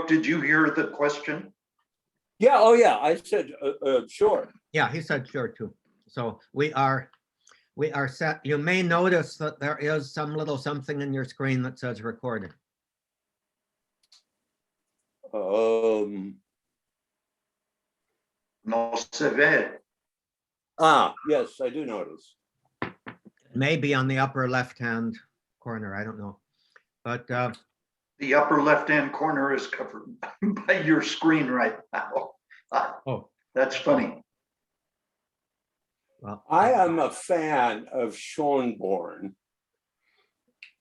did you hear the question? Yeah, oh yeah, I said, sure. Yeah, he said sure too. So we are set. You may notice that there is some little something in your screen that says recording. No se ve. Yes, I do notice. Maybe on the upper left-hand corner, I don't know. But The upper left-hand corner is covered by your screen right now. oh, That's funny. well, I am a fan of Schönborn.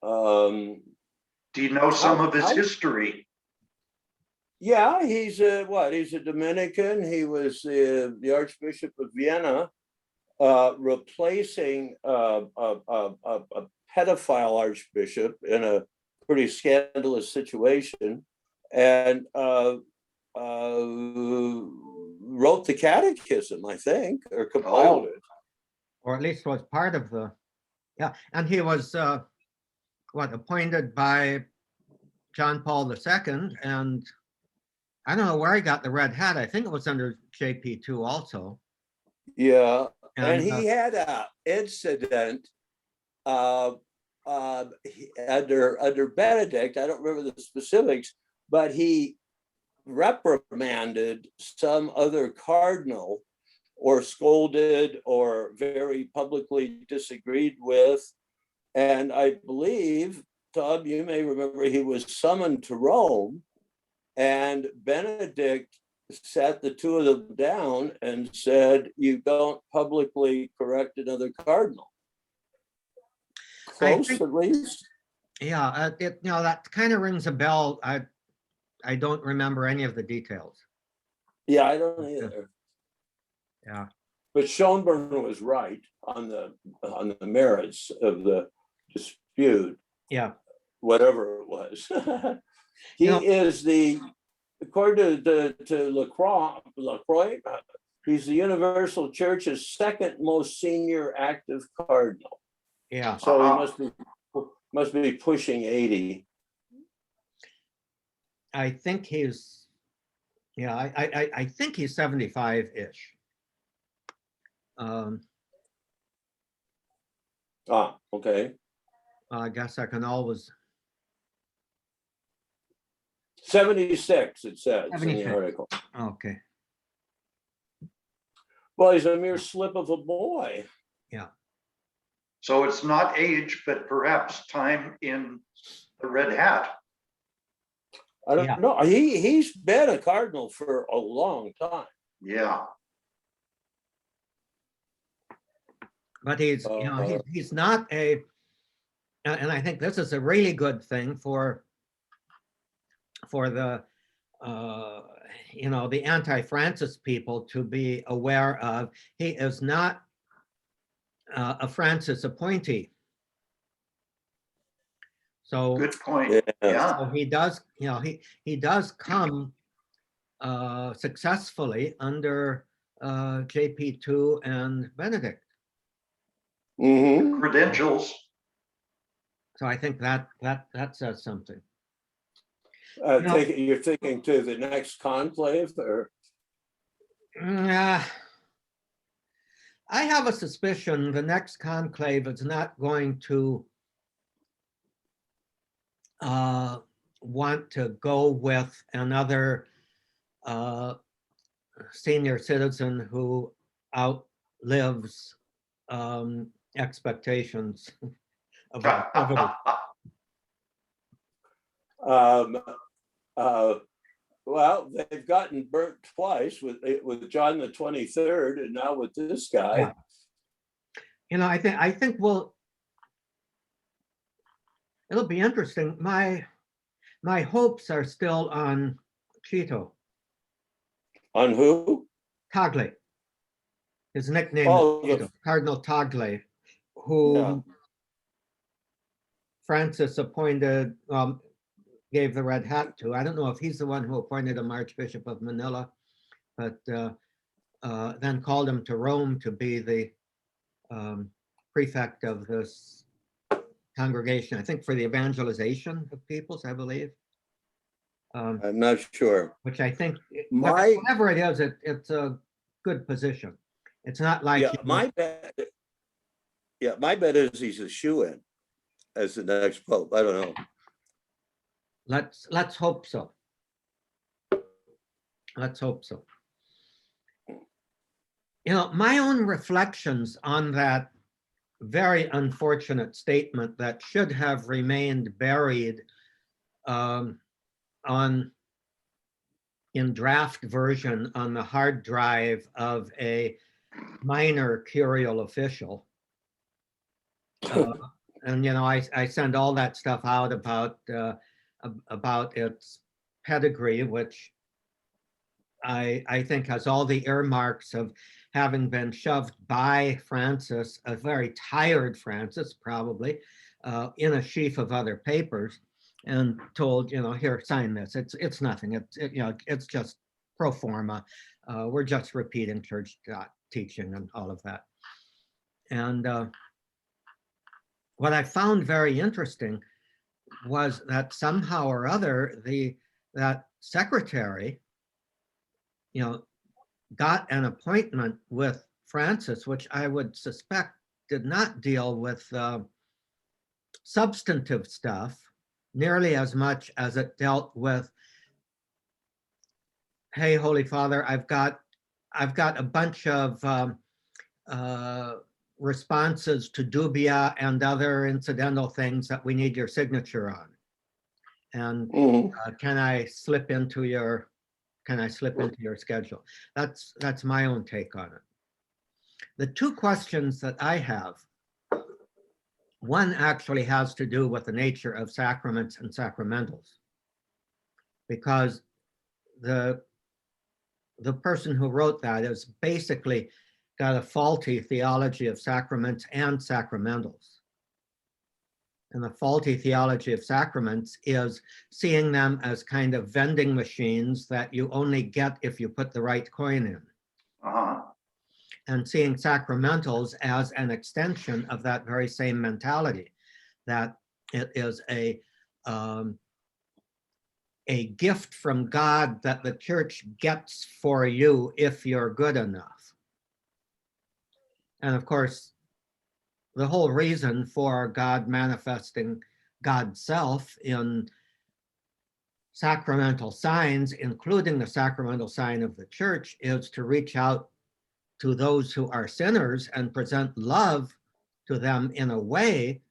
Do you know some of his history? Yeah, he's he's a Dominican. He was the Archbishop of Vienna, replacing a pedophile archbishop in a pretty scandalous situation, and wrote the catechism, I think, or compiled it. or at least was part of the, yeah. And he was appointed by John Paul II, and I don't know where he got the red hat. I think it was under JP2 also. Yeah, and And he had an incident under Benedict. I don't remember the specifics, but he reprimanded some other cardinal, or scolded, or very publicly disagreed with. And I believe, Todd, you may remember, he was summoned to Rome, and Benedict sat the two of them down and said, "You don't publicly correct another cardinal." Close, at least. yeah, that kind of rings a bell. I don't remember any of the details. Yeah, I don't either. Yeah. But Schönborn was right on the merits of the dispute. Yeah. Whatever it was. He is according to Lacroix, he's the Universal Church's second most senior active cardinal. Yeah. So he must be pushing 80. I think he's, yeah, I think he's 75-ish. Okay. I guess I can always. 76, it says 76. in the article. Okay. Well, he's a mere slip of a boy. Yeah. So it's not age, but perhaps time in the red hat. I don't know. He's been a cardinal for a long time. Yeah. But he's, he's not a, and I think this is a really good thing for the, the anti-Francis people to be aware of. He is not a Francis appointee. So good point. Yeah. So he does, he does come successfully under JP2 and Benedict. Mm-hmm. Credentials. So I think that says something. You're thinking to the next conclave, or? I have a suspicion the next conclave is not going to want to go with another senior citizen who outlives expectations of activity. Well, they've gotten burnt twice with John the 23rd, and now with this guy. Yeah. I think it'll be interesting. My hopes are still on Chito. On who? Tagle. His nickname is Cardinal Tagle, who Francis appointed, gave the red hat to. I don't know if he's the one who appointed him Archbishop of Manila, but then called him to Rome to be the prefect of this congregation, I think for the evangelization of peoples, I believe. I'm not sure. which I think, My, whatever it is, it's a good position. It's not like, yeah, my bet is he's a shoe-in as the next pope. I don't know. let's hope so. Let's hope so. You know, my own reflections on that very unfortunate statement that should have remained buried in draft version on the hard drive of a minor curial official. And, you know, I send all that stuff out about its pedigree, which I think has all the earmarks of having been shoved by Francis, a very tired Francis probably, in a sheaf of other papers, and told, you know, here, sign this. It's nothing. You know, it's just pro forma. We're just repeating church teaching and all of that. And what I found very interesting was that somehow or other that secretary, you know, got an appointment with Francis, which I would suspect did not deal with substantive stuff nearly as much as it dealt with, hey, Holy Father, I've got a bunch of responses to dubia and other incidental things that we need your signature on. And can I slip into your schedule? That's my own take on it. The two questions that I have, one actually has to do with the nature of sacraments and sacramentals, because the person who wrote that has basically got a faulty theology of sacraments and sacramentals. And the faulty theology of sacraments is seeing them as kind of vending machines that you only get if you put the right coin in. And seeing sacramentals as an extension of that very same mentality, that it is a gift from God that the church gets for you if you're good enough. And of course, the whole reason for God manifesting God's self in sacramental signs, including the sacramental sign of the church, is to reach out to those who are sinners and present love to them in a way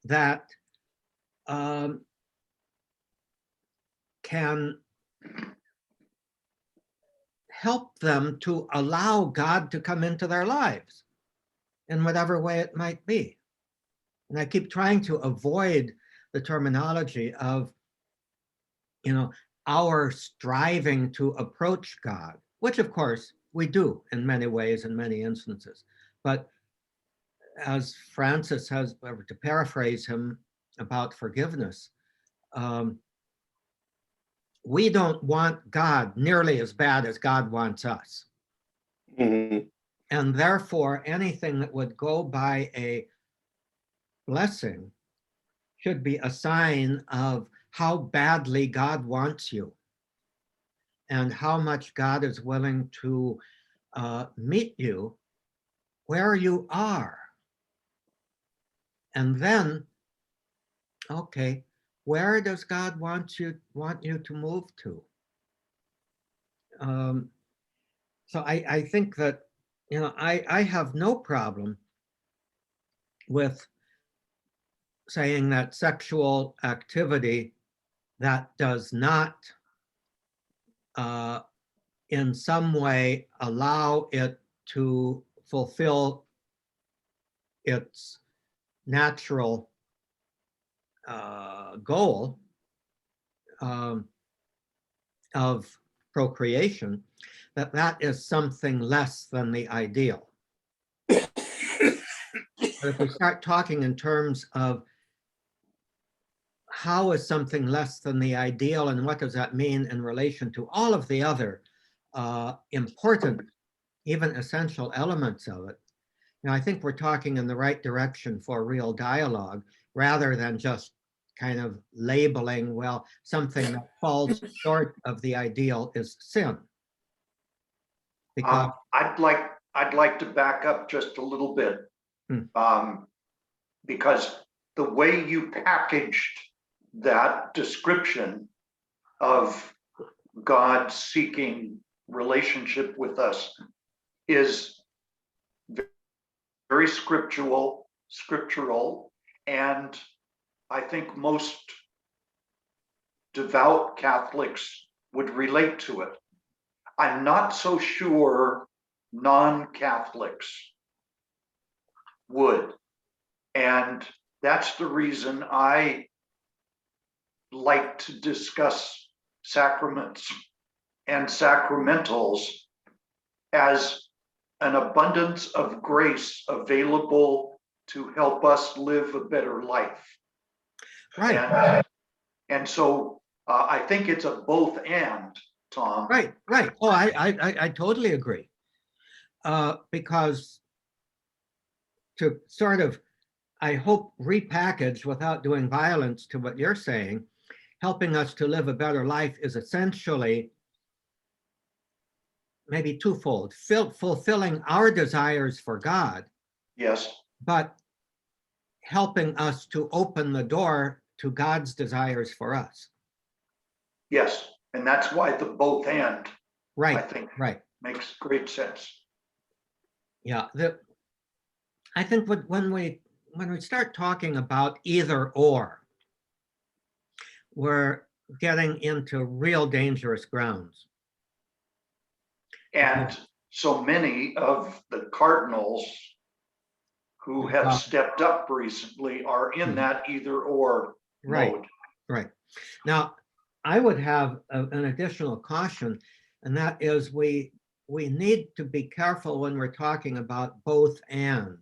that can help them to allow God to come into their lives in whatever way it might be. And I keep trying to avoid the terminology of, you know, our striving to approach God, which of course we do in many ways, in many instances. But as Francis has, to paraphrase him about forgiveness, we don't want God nearly as bad as God wants us. And therefore, anything that would go by a blessing should be a sign of how badly God wants you and how much God is willing to meet you where you are. And then, okay, where does God want you to move to? So I think that, you know, I have no problem with saying that sexual activity that does not in some way allow it to fulfill its natural goal of procreation, that is something less than the ideal. But if we start talking in terms of how is something less than the ideal and what does that mean in relation to all of the other important, even essential elements of it, you know, I think we're talking in the right direction for real dialogue rather than just kind of labeling, well, something that falls short of the ideal is sin. Because, I'd like to back up just a little bit. Hmm. Because the way you packaged that description of God seeking relationship with us is very scriptural, and I think most devout Catholics would relate to it. I'm not so sure non-Catholics would. And that's the reason I like to discuss sacraments and sacramentals as an abundance of grace available to help us live a better life. right, And so I think it's a both and, Tom. right. Oh, I totally agree. Because to sort of, I hope, repackage without doing violence to what you're saying, helping us to live a better life is essentially maybe twofold: fulfilling our desires for God, Yes, but helping us to open the door to God's desires for us. yes. And that's why the both and, I Right, think, right. makes great sense. Yeah, I think when we start talking about either or, we're getting into real dangerous grounds. And so many of the cardinals who have stepped up recently are in that either or Right, mode. right. Now, I would have an additional caution, and that is we need to be careful when we're talking about both and,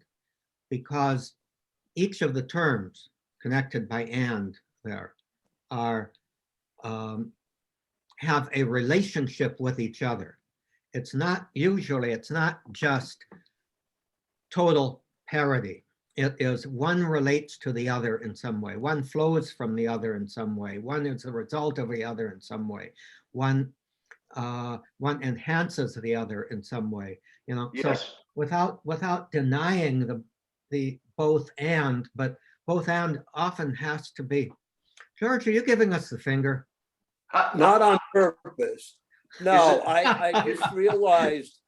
because each of the terms connected by and there are have a relationship with each other. It's not just total parity. It is one relates to the other in some way. One flows from the other in some way. One is a result of the other in some way. One enhances the other in some way. Yes. So without denying the both and, but both and often has to be. George, are you giving us the finger? Not on purpose. No, it- I just realized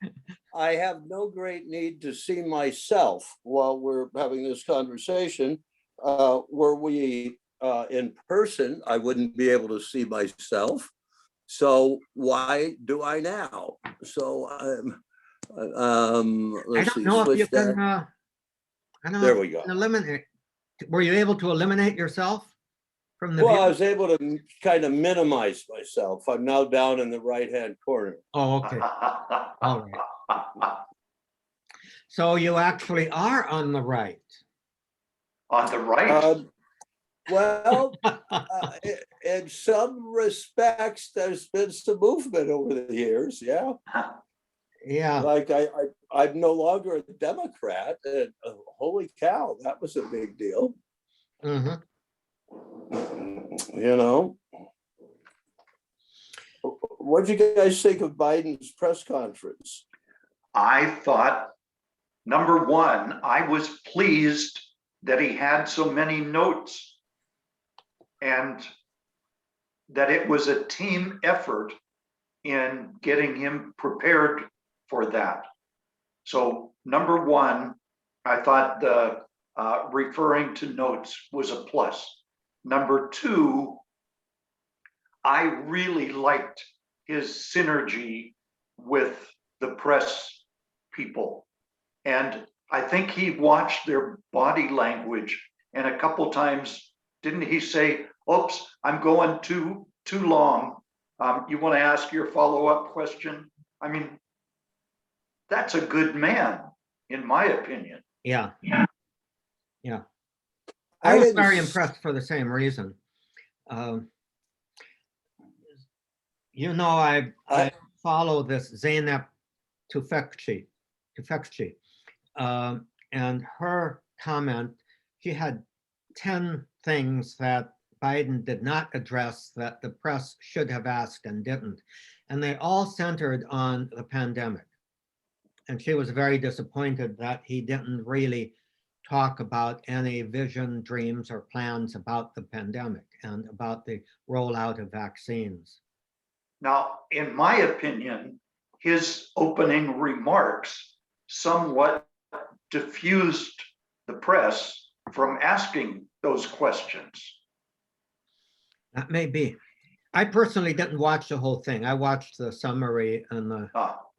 I have no great need to see myself while we're having this conversation. Were we in person, I wouldn't be able to see myself. So why do I now? So let's see, switch that. I don't know There if we you go. can eliminate. Were you able to eliminate yourself from the Well, I view? was able to kind of minimize myself. I'm now down in the right-hand corner. Oh, okay. All right. So you actually are on the right. On the right. Well, in some respects, there's been some movement over the years. Yeah, Yeah. like I'm no longer a Democrat. And holy cow, that was a big deal. Mhm. You know, what did you guys think of Biden's press conference? I thought, number one, I was pleased that he had so many notes and that it was a team effort in getting him prepared for that. So number one, I thought the referring to notes was a plus. Number two, I really liked his synergy with the press people. And I think he watched their body language, and a couple times, didn't he say, oops, I'm going too long. You want to ask your follow-up question? I mean, that's a good man, in my opinion. Yeah. I was very impressed for the same reason. I follow this Zeynep Tufekci, and her comment, she had 10 things that Biden did not address that the press should have asked and didn't. And they all centered on the pandemic. And she was very disappointed that he didn't really talk about any vision, dreams, or plans about the pandemic and about the rollout of vaccines. Now, in my opinion, his opening remarks somewhat diffused the press from asking those questions. That may be. I personally didn't watch the whole thing. I watched the summary in the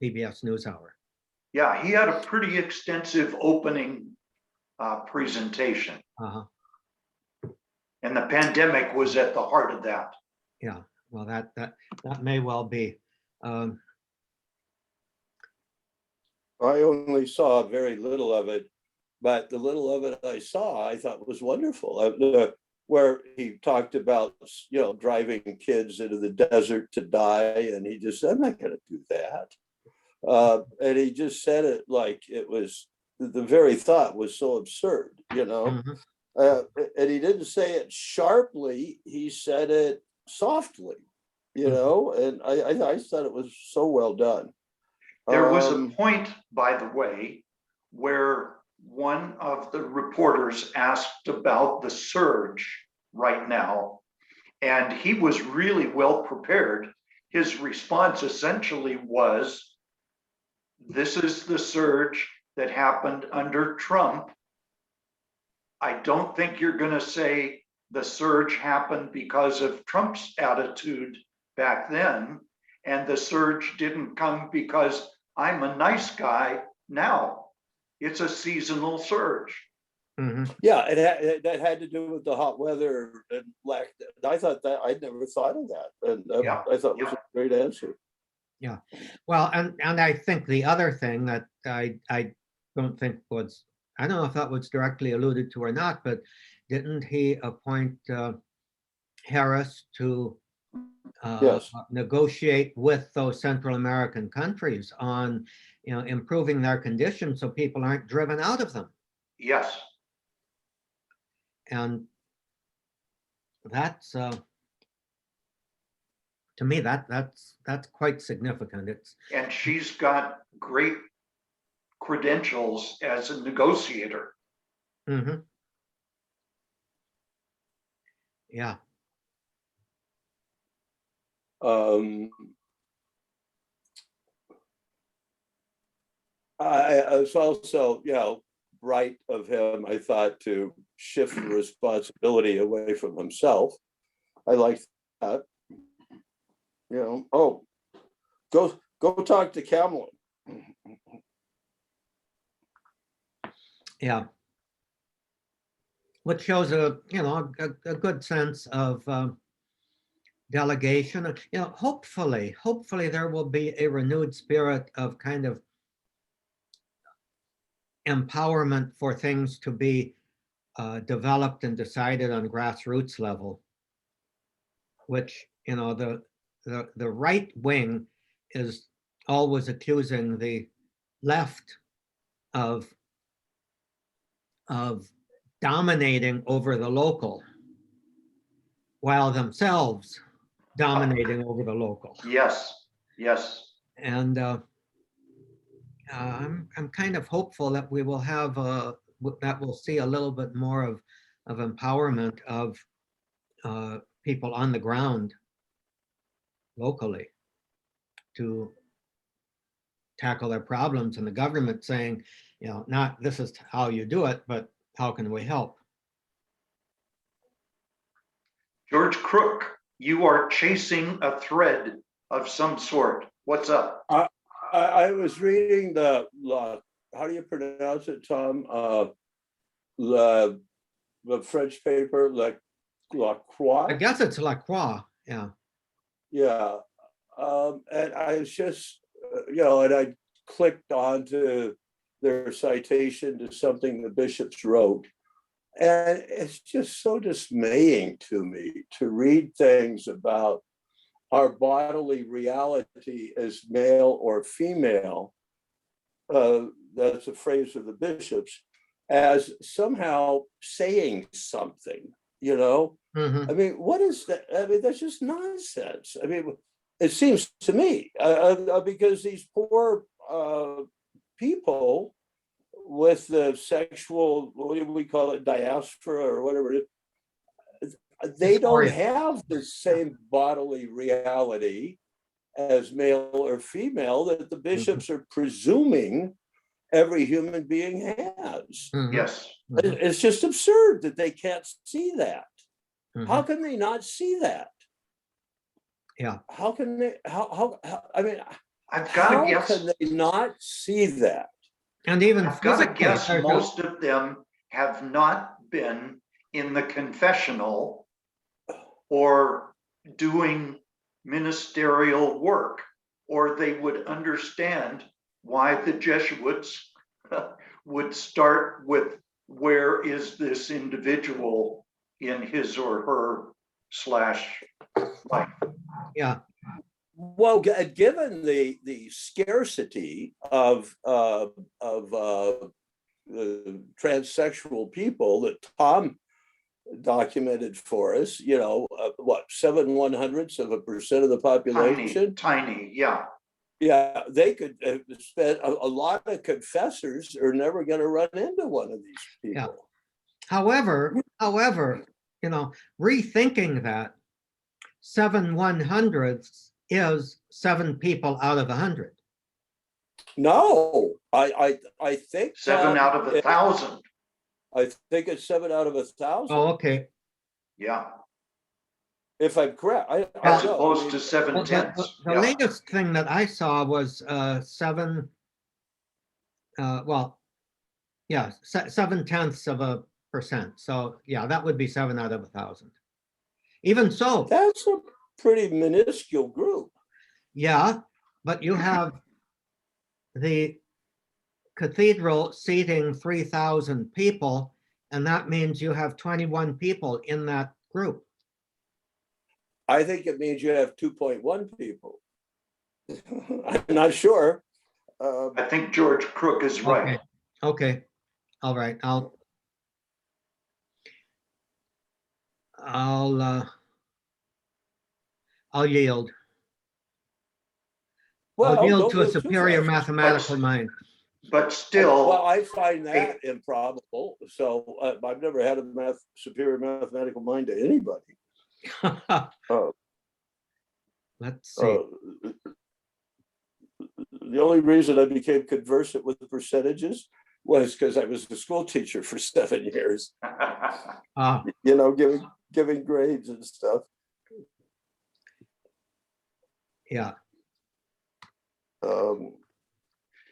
PBS NewsHour. Yeah, he had a pretty extensive opening presentation. Uh-huh. And the pandemic was at the heart of that. Yeah, well, that may well be. I only saw very little of it, but the little of it I saw, I thought was wonderful. Where he talked about, driving kids into the desert to die, and he just said, "I'm not going to do that." And he just said it like it was, the very thought was so absurd, Mhm. And he didn't say it sharply, he said it softly, and I thought it was so well done. There was a point, by the way, where one of the reporters asked about the surge right now, and he was really well prepared. His response essentially was, "This is the surge that happened under Trump. I don't think you're going to say the surge happened because of Trump's attitude back then, and the surge didn't come because I'm a nice guy now. It's a seasonal surge." Mhm. Yeah, that had to do with the hot weather and lack. I thought that, I'd never thought of that, and Yeah, I thought it was a great answer. Yeah, well, and I think the other thing that I don't think was, I don't know if that was directly alluded to or not, but didn't he appoint Harris to Yes. negotiate with those Central American countries on, improving their conditions so people aren't driven out of them? yes. And that's to me that's quite significant. It's And she's got great credentials as a negotiator. mhm. Yeah. It's also, right of him, I thought, to shift the responsibility away from himself. I like that. Oh, go talk to Kamala. Yeah. Which shows a good sense of delegation. Hopefully there will be a renewed spirit of kind of empowerment for things to be developed and decided on grassroots level, which the right wing is always accusing the left of dominating over the local, while themselves dominating over the local. Yes, yes. And I'm kind of hopeful that we will have that we'll see a little bit more of empowerment of people on the ground locally to tackle their problems, and the government saying, not this is how you do it, but how can we help? George Crook, you are chasing a thread of some sort. What's up? I was reading the how do you pronounce it, Tom? The French paper, La Croix. I guess it's La Croix. Yeah. Yeah. And I was just, and I clicked onto their citation to something the bishops wrote. And it's just so dismaying to me to read things about our bodily reality as male or female. That's a phrase of the bishops, as somehow saying something. you know? Mhm. I mean, what is that? I mean, that's just nonsense. I mean, it seems to me, because these poor people with the sexual, what do we call it, diaspora or whatever it is, they don't Dysphoria. have the same bodily reality as male or female that the bishops are presuming every human being has. Mhm. Yes, Mhm. It's just absurd that they can't see that. How Mhm. can they not see that? Yeah. How can they, I mean, I've got to how guess, can they not see that? And even I've got to physically, guess there's a- most of them have not been in the confessional or doing ministerial work, or they would understand why the Jesuits would start with, where is this individual in his or her slash life? yeah. Well, given the scarcity of transsexual people that Tom documented for us, you know, what, 7/100% of the population? Tiny, yeah. Yeah, they could spend a lot of confessors are never going to run into one of these Yeah. people. However, you know, rethinking that 7/100ths is 7 people out of 100. No, I think 7 out of 1,000, I think it's 7 out of 1,000. Oh, okay. yeah, If I'm correct, I as don't know. opposed I mean, to 7 Well, tenths. the Yeah. latest thing that I saw was 7, well, yeah, 7/10%. So yeah, that would be 7 out of 1,000. Even so, that's a pretty minuscule group. yeah, but you have the cathedral seating 3,000 people, and that means you have 21 people in that group. I think it means you have 2.1 people. I'm not sure. I think George Crook is right. Okay, all right, I'll yield. I'll Well, yield don't to a go too superior fast. mathematical mind. But Well, still, I find that improbable. So I've never had a superior mathematical mind to anybody. Uh, Let's see. The only reason I became conversant with the percentages was because I was a school teacher for 7 years, you know, giving grades and stuff. Yeah.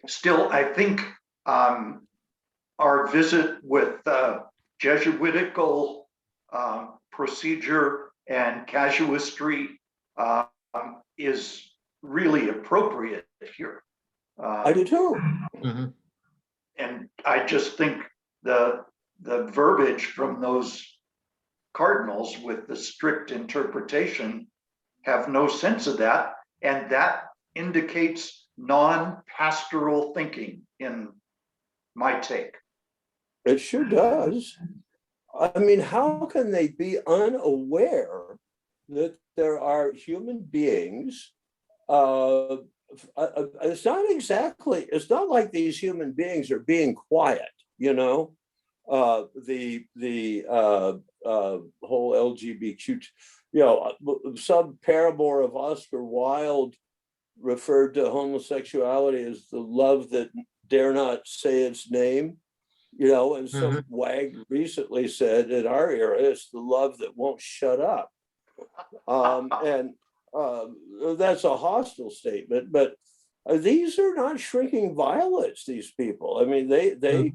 still, I think our visit with Jesuitical procedure and casuistry is really appropriate here. I do too. Mhm. And I just think the verbiage from those cardinals with the strict interpretation have no sense of that. And that indicates non-pastoral thinking in my take. It sure does. I mean, how can they be unaware that there are human beings? It's not exactly, it's not like these human beings are being quiet, you know? The whole LGBTQ, you know, some paramour of Oscar Wilde referred to homosexuality as the love that dare not say its name, you know, and some wag recently said in our era, it's the love that won't shut up. And that's a hostile statement, but these are not shrinking violets, these people. I mean, they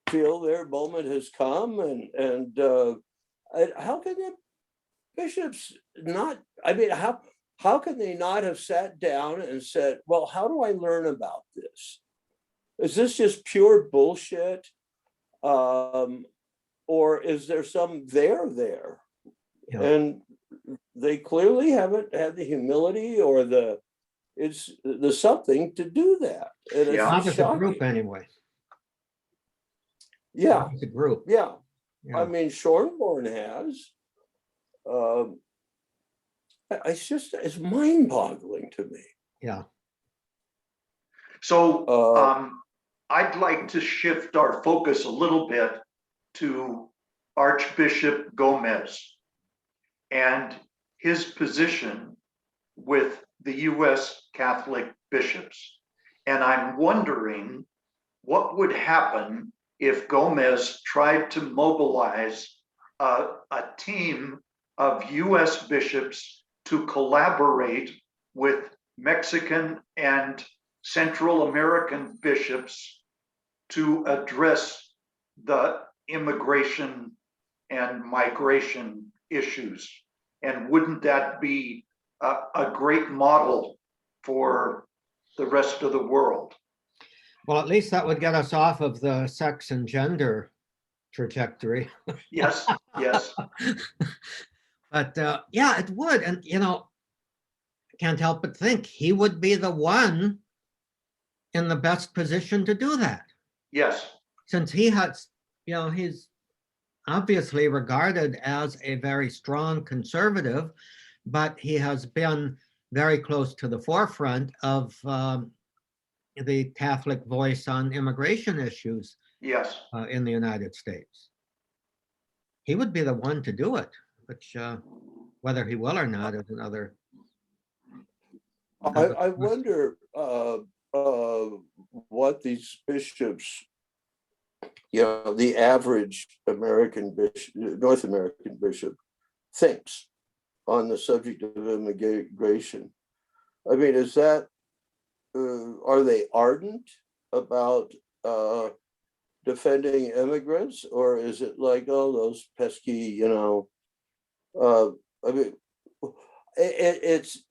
feel their moment has come, and how can the bishops not, I mean, how can they not have sat down and said, well, how do I learn about this? Is this just pure bullshit? Or is there some there? Yeah. And they clearly haven't had the humility or the something to do that. And it's Yeah. Not just as a group shocking. anyway. Yeah, Not as a group. yeah. Yeah. I mean, Schornborn has. Um, it's mind-boggling to me. Yeah. So Uh, I'd like to shift our focus a little bit to Archbishop Gomez and his position with the US Catholic bishops. And I'm wondering what would happen if Gomez tried to mobilize a team of US bishops to collaborate with Mexican and Central American bishops to address the immigration and migration issues. And wouldn't that be a great model for the rest of the world? Well, at least that would get us off of the sex and gender trajectory. Yes, yes, But yeah, it would. And, I can't help but think he would be the one in the best position to do that. yes, Since he has, he's obviously regarded as a very strong conservative, but he has been very close to the forefront of the Catholic voice on immigration issues yes. in the United States. He would be the one to do it, which whether he will or not is another. I wonder what these bishops, the average American bishop, North American bishop, thinks on the subject of immigration. I mean, is that, are they ardent about defending immigrants, or is it like, oh, those pesky, I mean, it's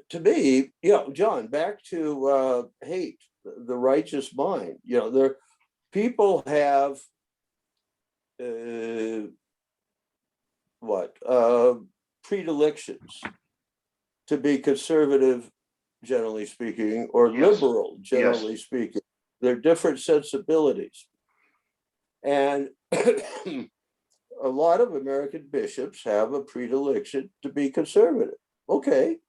to me, John, back to hate, the righteous mind. There, people have predilections to be conservative, generally speaking, or Yes. liberal, generally speaking. They're different sensibilities. And a lot of American bishops have a predilection to be conservative. Okay.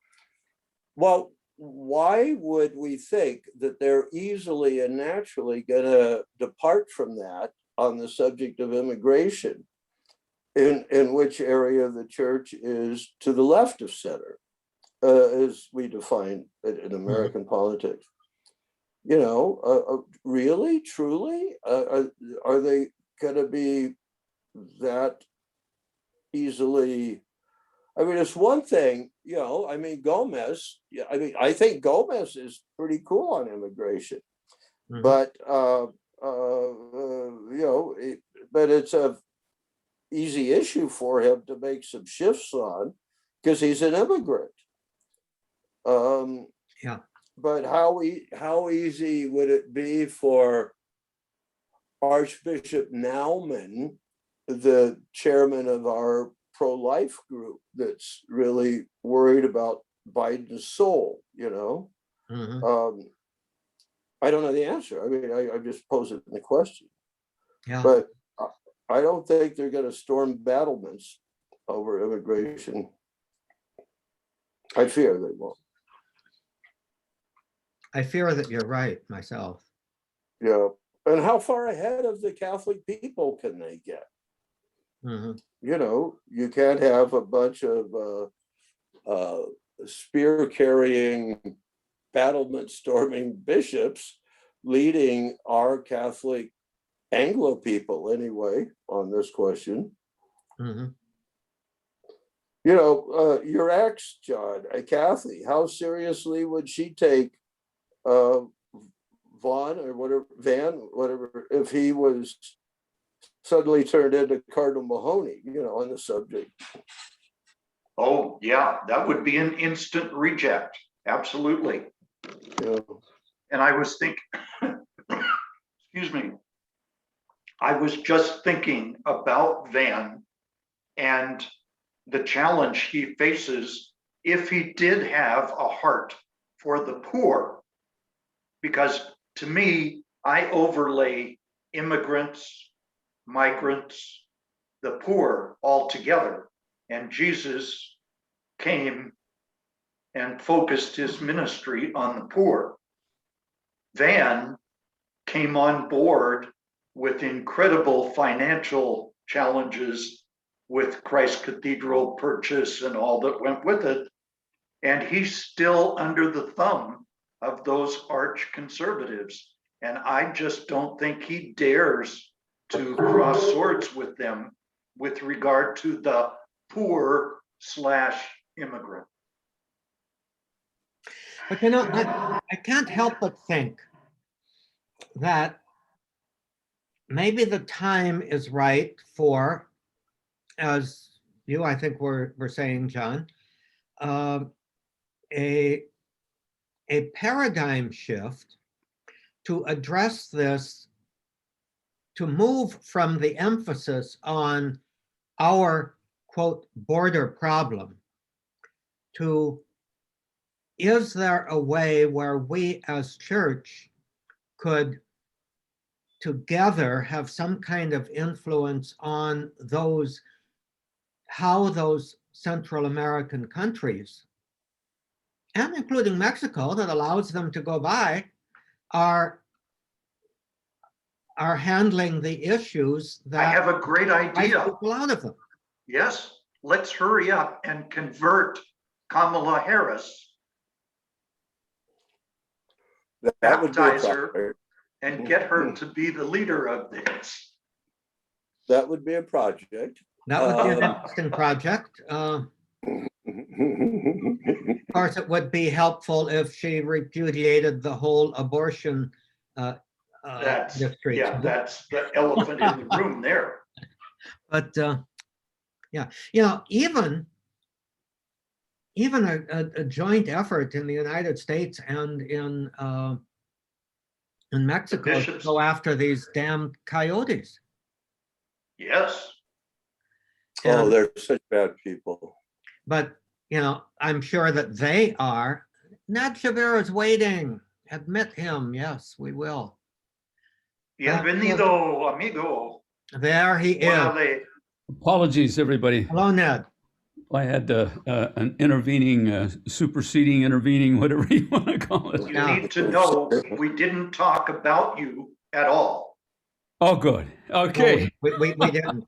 Well, why would we think that they're easily and naturally going to depart from that on the subject of immigration, in which area the church is to the left of center, as we define it in American politics? Really, truly, are they going to be that easily? I mean, it's one thing, Gomez, I think Gomez is pretty cool on immigration, but, but it's a easy issue for him to make some shifts on because he's an immigrant. Yeah. But how easy would it be for Archbishop Naumann, the chairman of our pro-life group, that's really worried about Biden's soul? I don't know the answer. I mean, I just pose it in the question. Yeah. But I don't think they're going to storm battlements over immigration. I fear they won't. I fear that you're right myself. Yeah. And how far ahead of the Catholic people can they get? You can't have a bunch of spear carrying, battlement storming bishops leading our Catholic Anglo people anyway on this question. Your ex, John, Kathy, how seriously would she take Van, if he was suddenly turned into Cardinal Mahoney, on the subject? Oh, yeah, that would be an instant reject. Absolutely. Yeah. And I was thinking, excuse me, I was just thinking about Van and the challenge he faces if he did have a heart for the poor. Because to me, I overlay immigrants, migrants, the poor altogether. And Jesus came and focused his ministry on the poor. Van came on board with incredible financial challenges with Christ Cathedral purchase and all that went with it. And he's still under the thumb of those arch conservatives. And I just don't think he dares to cross swords with them with regard to the poor / immigrant. But you know, I can't help but think that maybe the time is right for, as you, I think, were saying, John, a paradigm shift to address this, to move from the emphasis on our, quote, border problem to, is there a way where we as church could together have some kind of influence on those, how those Central American countries, and including Mexico, that allows them to go by, are handling the issues I that have a great drive idea. people out of them. Yes, let's hurry up and convert Kamala Harris, That would be a baptize her, project. and get her to be the leader of this. That would be a project. That would be an interesting project. Of course, it would be helpful if she repudiated the whole abortion industry. That's the elephant in the room there. But yeah, you know, even a joint effort in the United States and in Mexico to bishops. go after these damn coyotes. Yes, Oh, And- they're such bad people. But you know, I'm sure that they are. Ned Shavir is waiting. Admit him. Yes, we will. bienvenido, amigo. There he is. Órale. Apologies, everybody. Hello, Ned. I had an intervening, superseding, intervening, whatever you want to call it. You Yeah. need to know, we didn't talk about you at all. Oh, good. Okay. No, we didn't.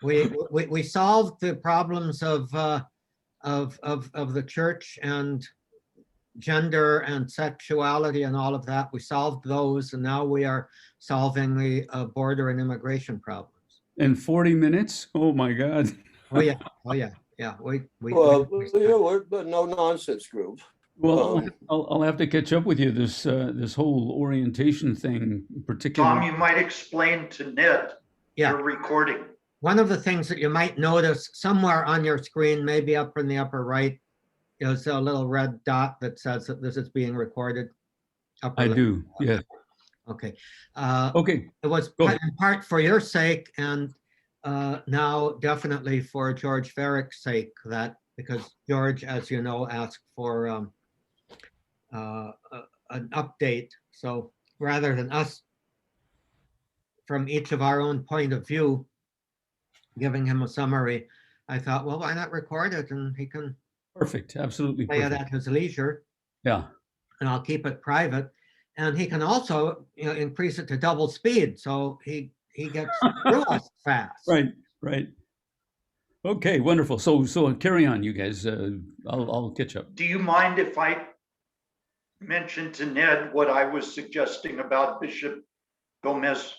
We solved the problems of the church and gender and sexuality and all of that. We solved those, and now we are solving the border and immigration problems. In 40 minutes? Oh, my God. Oh yeah, oh yeah, yeah. Well, yeah, we're the no nonsense group. Well, I'll have to catch up with you. This whole orientation thing, Tom, particularly. you might explain to Ned Yeah. your recording. One of the things that you might notice somewhere on your screen, maybe up in the upper right, is a little red dot that says that this is being recorded. Upper I left. do. Yeah. Okay. Okay. It was Go in part for your sake, and now definitely for George Farrick's sake, that because George, as you know, asked for an update. So rather than us, from each of our own point of view, giving him a summary, I thought, well, why not record it, and he can Perfect. Absolutely play it perfect. at his leisure, Yeah. and I'll keep it private. And he can also, you know, increase it to double speed, so he gets through us fast. Right. Right. Okay. Wonderful. So carry on, you guys. I'll catch up. Do you mind if I mention to Ned what I was suggesting about Bishop Gomez?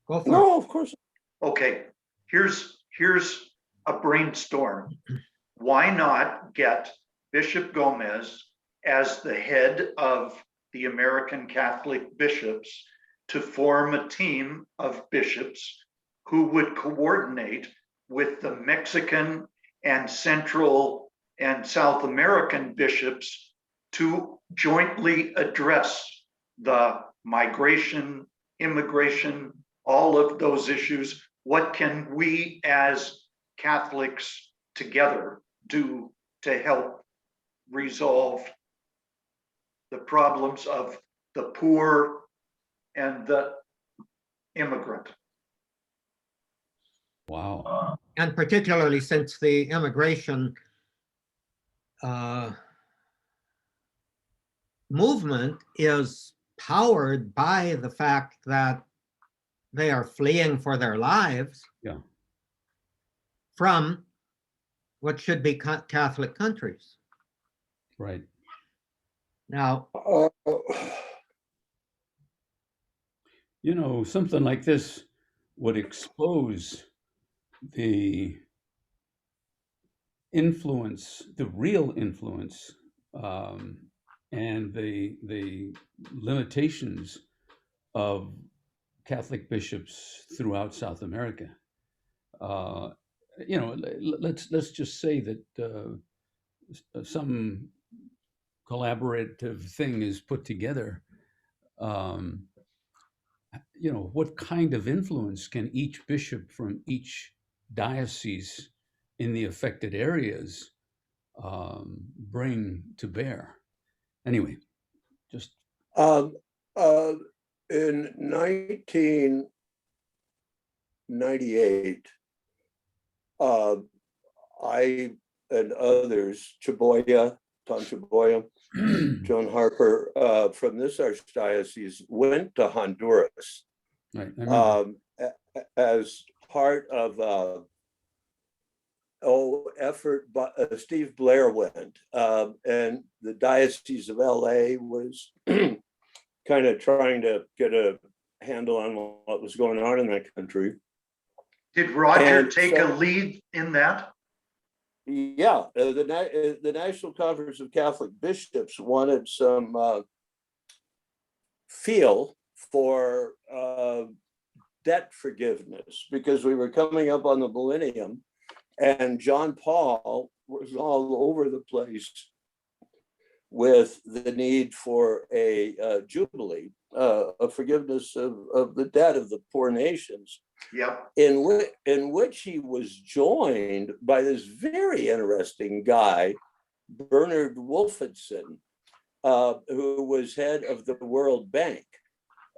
Go for it. No, of course. Okay, here's a brainstorm. Why not get Bishop Gomez as the head of the American Catholic bishops to form a team of bishops who would coordinate with the Mexican and Central and South American bishops to jointly address the migration, immigration, all of those issues. What can we as Catholics together do to help resolve the problems of the poor and the immigrant? Wow. And particularly since the immigration movement is powered by the fact that they are fleeing for their lives Yeah. from what should be Catholic countries. Right. Now, You know, something like this would expose the influence, the real influence, um, and the limitations of Catholic bishops throughout South America. Uh, you know, let's just say that some collaborative thing is put together. Um, you know, what kind of influence can each bishop from each diocese in the affected areas bring to bear? Anyway, just Um, uh, in 1998, I and others, Chaboya, Tom Chaboya, John Harper, from this archdiocese went to Honduras right, I remember. as part of effort. But Steve Blair went, and the Diocese of LA was kind of trying to get a handle on what was going on in that country. Did Roger And take so- a lead in that? Yeah, the National Conference of Catholic Bishops wanted some feel for debt forgiveness because we were coming up on the millennium, and John Paul was all over the place with the need for a jubilee, a forgiveness of the debt of the poor nations. Yep. In which he was joined by this very interesting guy, Bernard Wolfenson, who was head of the World Bank.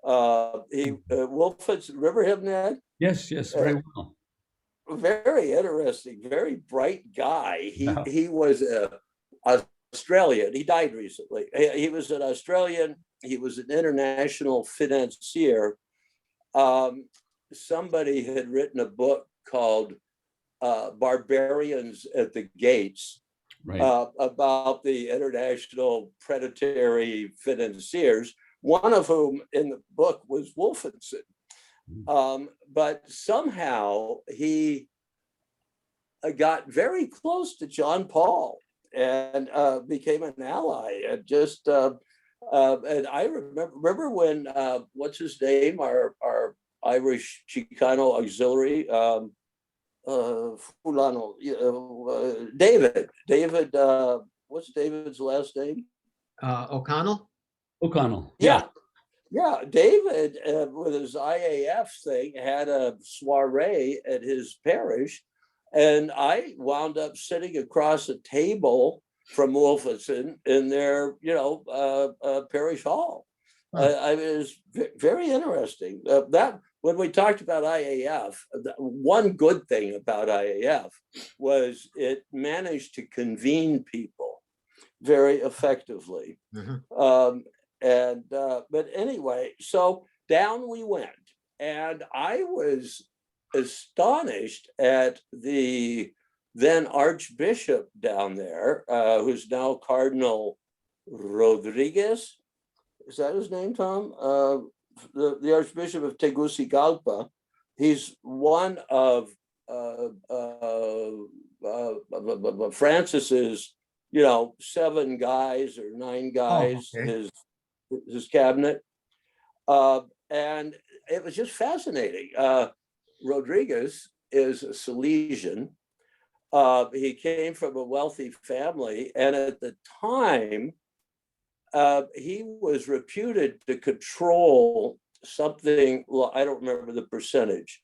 Wolfenson, remember him, Ned? Yes, very well. Very interesting, very bright guy. Yeah. He was Australian. He died recently. He was an Australian. He was an international financier. Somebody had written a book called Barbarians at the Gates, Right. about the international predatory financiers, one of whom in the book was Wolfenson. But somehow he got very close to John Paul and became an ally. And just and I remember when what's his name, our Irish Chicano auxiliary, Fulano, David, what's David's last name? O'Connell? O'Connell. Yeah. David, with his IAF thing, had a soiree at his parish, and I wound up sitting across a table from Wolfenson in their, parish hall. I mean, it was very interesting. That when we talked about IAF, one good thing about IAF was it managed to convene people very effectively. But anyway, so down we went, and I was astonished at the then Archbishop down there, who's now Cardinal Rodriguez. Is that his name, Tom? The Archbishop of Tegucigalpa. He's one of Francis's, 7 guys or 9 guys, okay. his cabinet. And it was just fascinating. Rodriguez is a Salesian. He came from a wealthy family, and at the time, he was reputed to control something, well, I don't remember the percentage,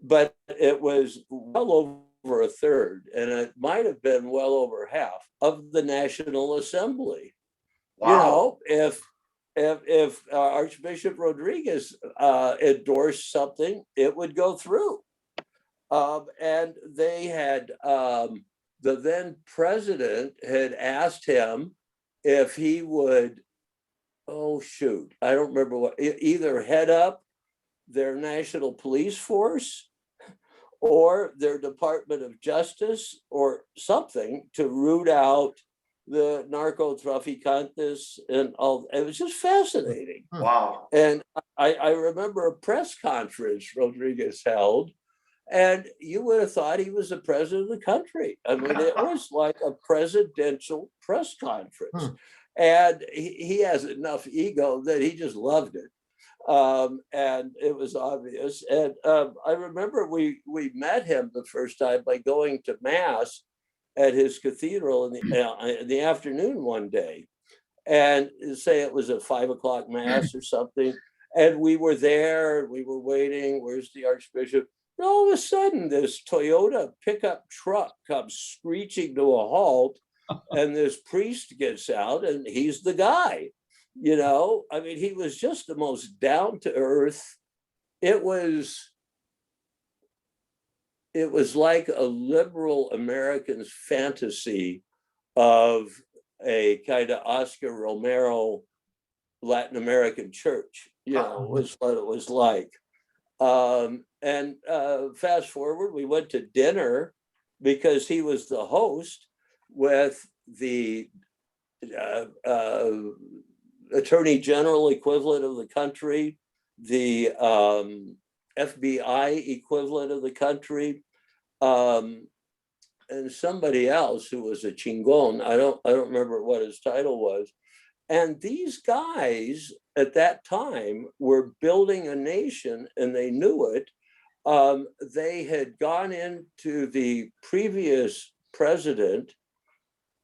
but it was well over a third, and it might have been well over half of the National Assembly. Wow. If Archbishop Rodriguez endorsed something, it would go through. And they had, the then president had asked him if he would, oh shoot, I don't remember what, either head up their national police force or their Department of Justice or something to root out the narcotraficantes and all. It was just fascinating. Wow. And I remember a press conference Rodriguez held, and you would have thought he was the president of the country. I mean, it was like a presidential press conference. And he has enough ego that he just loved it. And it was obvious. And I remember we met him the first time by going to mass at his cathedral in the afternoon one day, and say it was a 5 o'clock mass or something. And we were there, we were waiting. Where's the Archbishop? And all of a sudden, this Toyota pickup truck comes screeching to a halt, and this priest gets out, and he's the guy. You know, I mean, he was just the most down to earth. It was like a liberal American's fantasy of a kind of Oscar Romero Latin American church, you know, was what it was like. And fast forward, we went to dinner because he was the host with the Attorney General equivalent of the country, the FBI equivalent of the country, and somebody else who was a chingon. I don't remember what his title was. And these guys at that time were building a nation, and they knew it. They had gone into the previous president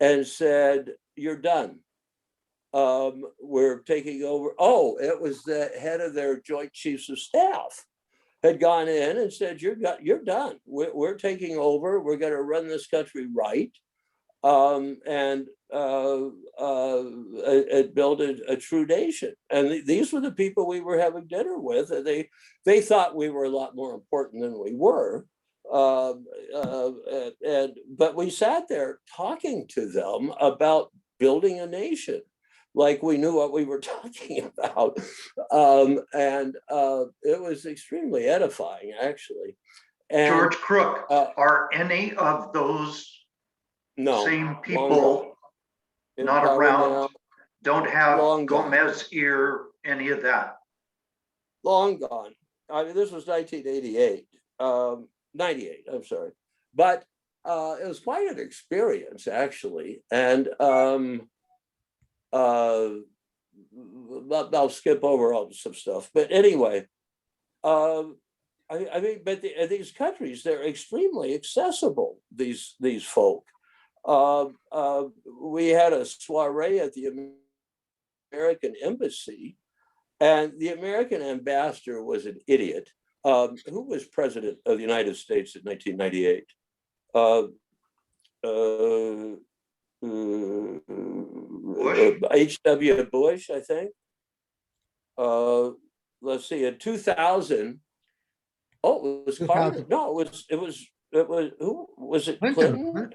and said, "You're done. We're taking over." Oh, it was the head of their Joint Chiefs of Staff had gone in and said, "You're done. We're taking over. We're going to run this country right." And build a true nation. And these were the people we were having dinner with. And they thought we were a lot more important than we were. But we sat there talking to them about building a nation, like we knew what we were talking about. It was extremely edifying, actually. And, George Crook, are any of those same people not around? Now, don't have gone. Gomez ear, any of that? Long gone. I mean, this was 1988, 98, I'm sorry. But it was quite an experience, actually. And I'll skip over all some stuff. But anyway, I mean, but these countries, they're extremely accessible, these folk. We had a soiree at the American Embassy, and the American ambassador was an idiot. Who was president of the United States in 1998? H.W. Bush, I think. Let's see, in 2000. Oh, it was Carter. No, it was who was it? Clinton.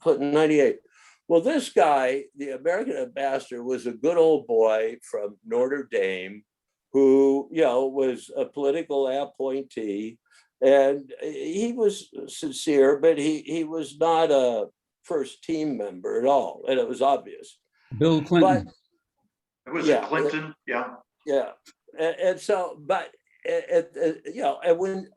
Clinton 98. Well, this guy, the American ambassador, was a good old boy from Notre Dame who, you know, was a political appointee, and he was sincere, but he was not a first team member at all, and it was obvious. Bill Clinton. It was Clinton, yeah. Yeah, and so, but you know, and when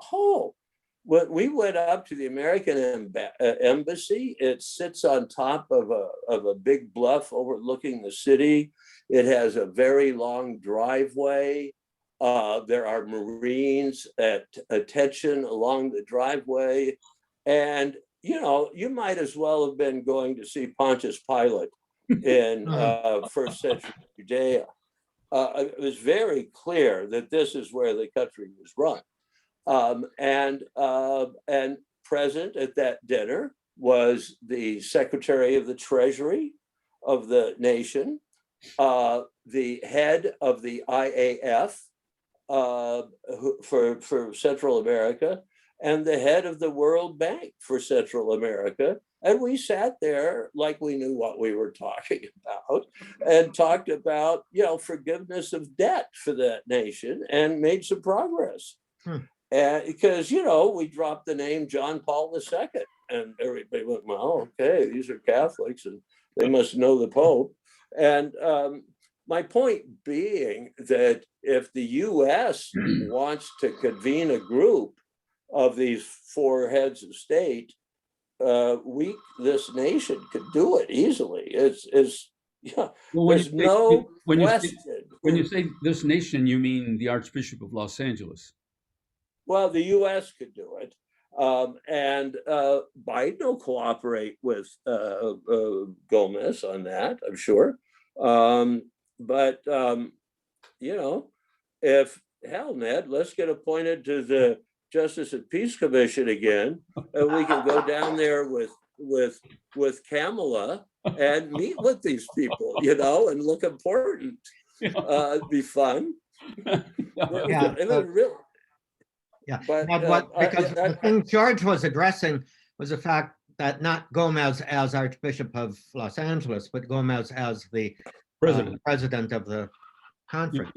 we went up to the American embassy. It sits on top of a big bluff overlooking the city. It has a very long driveway. There are Marines at attention along the driveway. And, you know, you might as well have been going to see Pontius Pilate in first century Judea. It was very clear that this is where the country was run. And present at that dinner was the Secretary of the Treasury of the nation, the head of the IAF for Central America, and the head of the World Bank for Central America. And we sat there like we knew what we were talking about and talked about, forgiveness of debt for that nation and made some progress. Because, we dropped the name John Paul II and everybody went, well, okay, these are Catholics and they must know the Pope. And my point being that if the US wants to convene a group of these four heads of state, this nation could do it easily. Well, There's no question. When you say this nation, you mean the Archbishop of Los Angeles. Well, the US could do it. And Biden will cooperate with Gomez on that, I'm sure. But if, hell, Ned, let's get appointed to the Justice of Peace Commission again, and we can go down there with Kamala and meet with these people, and look important. It'd be fun. Yeah, But because the thing George was addressing was the fact that not Gomez as Archbishop of Los Angeles, but Gomez as the president of the conference.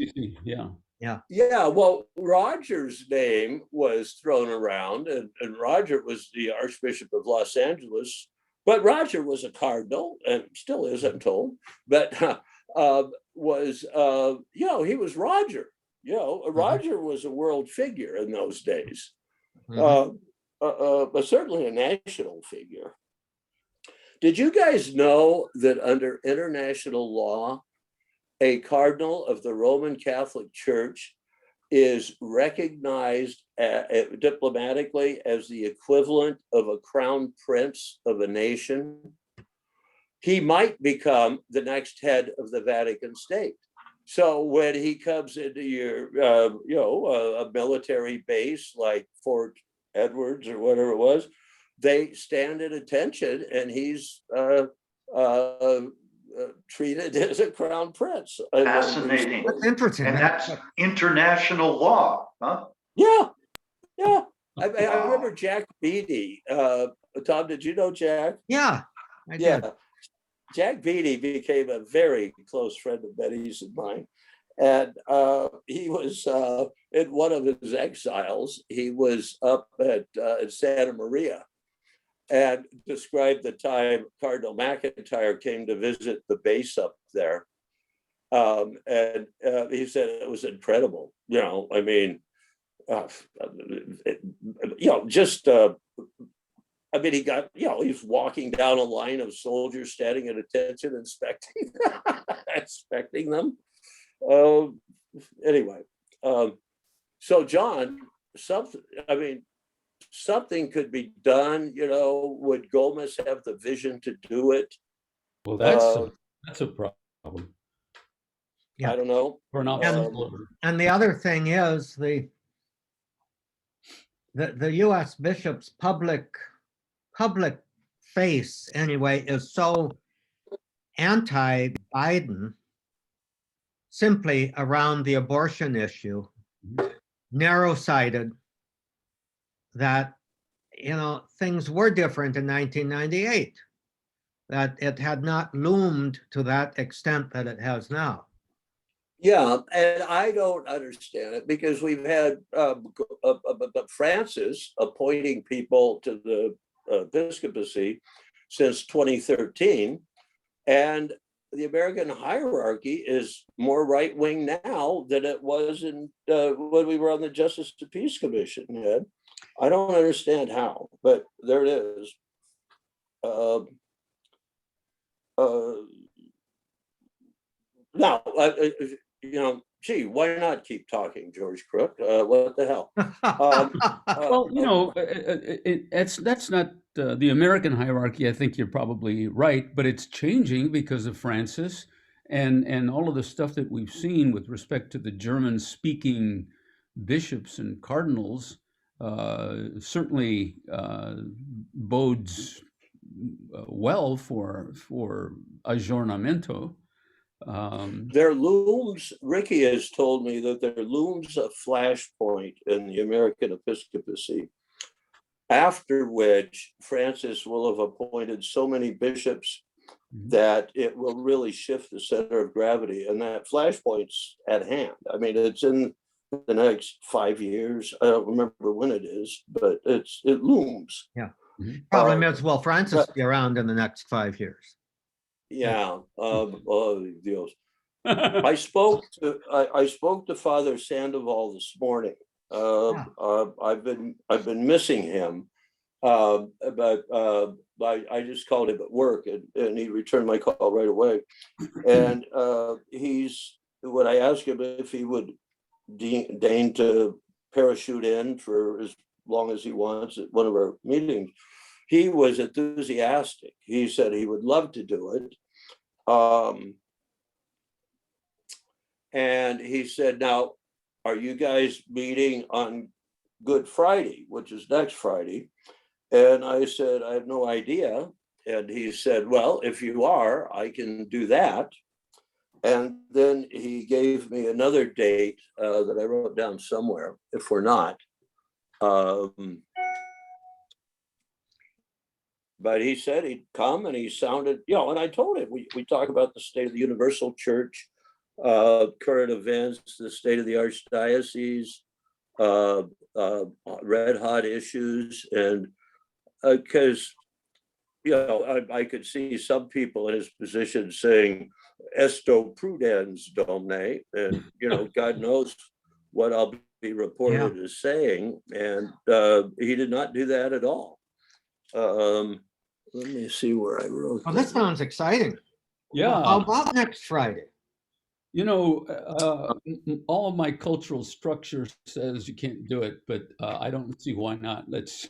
Yeah, well, Roger's name was thrown around, and Roger was the Archbishop of Los Angeles, but Roger was a cardinal, and still is, I'm told, but he was Roger. Roger was a world figure in those days, but certainly a national figure. Did you guys know that under international law, a cardinal of the Roman Catholic Church is recognized diplomatically as the equivalent of a crown prince of a nation? He might become the next head of the Vatican State. So when he comes into your, a military base like Fort Edwards or whatever it was, they stand at attention, and he's treated as a crown prince. Fascinating. That's interesting. And that's international law, huh? Yeah. I remember Jack Beatty. Tom, did you know Jack? Yeah, I did. Jack Beatty became a very close friend of Betty's and mine. And he was, in one of his exiles, he was up at Santa Maria and described the time Cardinal McIntyre came to visit the base up there. And he said it was incredible. He got, he's walking down a line of soldiers standing at attention, inspecting them. Anyway, so John, something could be done. Would Gomez have the vision to do it? Well, that's a problem. Yeah. I don't know. And the other thing is the U.S. bishop's public face anyway is so anti-Biden simply around the abortion issue, narrow-sighted, that things were different in 1998, that it had not loomed to that extent that it has now. Yeah, and I don't understand it, because we've had Francis appointing people to the episcopacy since 2013, and the American hierarchy is more right-wing now than it was in when we were on the Justice of Peace Commission. Ed. I don't understand how, but there it is. Now, gee, why not keep talking, George Crook? What the hell? Well, that's not the American hierarchy. I think you're probably right, but it's changing because of Francis and all of the stuff that we've seen with respect to the German-speaking bishops and cardinals. Certainly bodes well for aggiornamento. There looms, Ricky has told me that there looms a flashpoint in the American episcopacy after which Francis will have appointed so many bishops Mhm. that it will really shift the center of gravity, and that flashpoint's at hand. I mean, it's in the next 5 years. I don't remember when it is, but it looms. Problem Uh, is, will Francis be around in the next 5 years? Yeah. Oh, Dios. I spoke to Father Sandoval this morning. I've been missing him, but I just called him at work, and he returned my call right away. And when I asked him if he would deign to parachute in for as long as he wants at one of our meetings, he was enthusiastic. He said he would love to do it. And he said, now, are you guys meeting on Good Friday, which is next Friday? And I said, I have no idea. And he said, well, if you are, I can do that. And then he gave me another date that I wrote down somewhere, if we're not. But he said he'd come, and he sounded, and I told him, we talk about the state of the Universal Church, current events, the state of the Archdiocese, red hot issues. And because, I could see some people in his position saying, esto prudens domine, and, God knows what I'll be reported as saying. And he did not do that at all. Let me see where I wrote. Well, this sounds exciting. Yeah. How about next Friday? All of my cultural structure says you can't do it, but I don't see why not. Let's,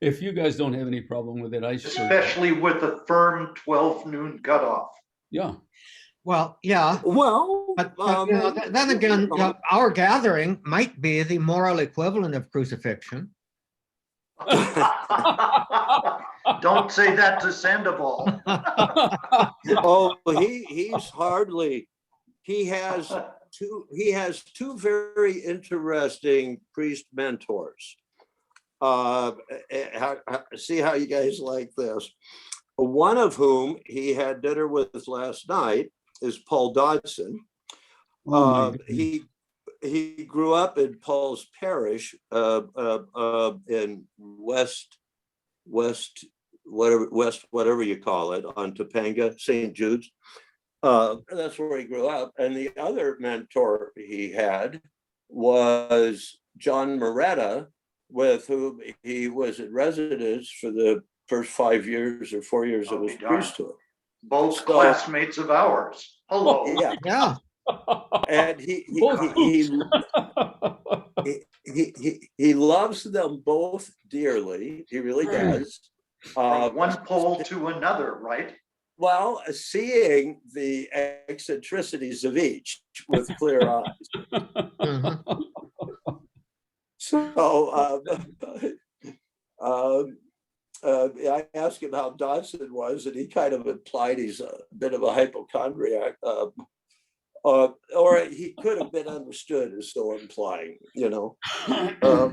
if you guys don't have any problem with it, I sure. Especially with a firm 12 noon cutoff. Yeah. Well, yeah, Well, but then again, our gathering might be the moral equivalent of crucifixion. Don't say that to Sandoval. oh, he's hardly. He has two very interesting priest mentors. See how you guys like this. One of whom he had dinner with last night is Paul Dodson. He grew up in Paul's parish in west whatever you call it, on Topanga, St. Jude's. That's where he grew up. And the other mentor he had was John Moretta, with whom he was in residence for the first 5 years or 4 years of his priesthood. Both classmates of ours. Hello. Yeah. And he loves them both dearly. He really does. From one pole to another, right? Well, seeing the eccentricities of each with clear eyes. Mhm. So I asked him how Dodson was, and he kind of implied he's a bit of a hypochondriac. Or he could have been understood as so implying,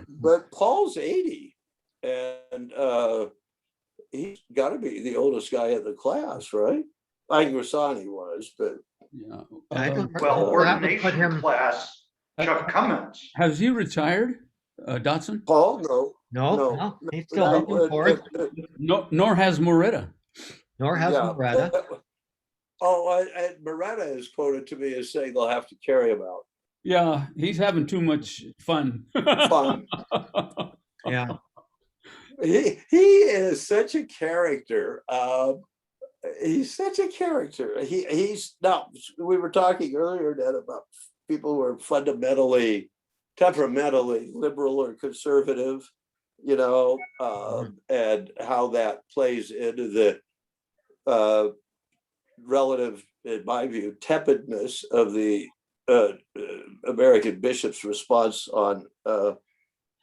but Paul's 80, and he's got to be the oldest guy in the class, right? Angrisani was, but Yeah. I don't Well, That would put ordination him- class, Chuck Cummins. Has he retired, Dotson? Paul, No, he's still looking for it, No, nor has Moretta. nor has Moretta. And Moretta is quoted to me as saying they'll have to carry him out. Yeah, he's having too much fun. Fun. Yeah. He is such a character. He's such a character. He's now. We were talking earlier, Ned, about people who are fundamentally, temperamentally liberal or conservative, and how that plays into the relative, in my view, tepidness of the American bishop's response on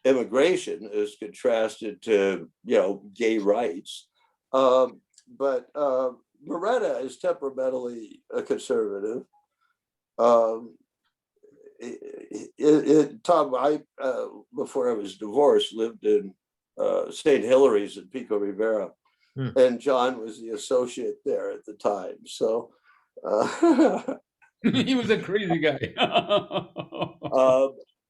immigration as contrasted to, gay rights. But Moretta is temperamentally a conservative. Tom, before I was divorced, lived in St. Hilary's at Pico Rivera. Hmm. And John was the associate there at the time. So, He was a crazy guy.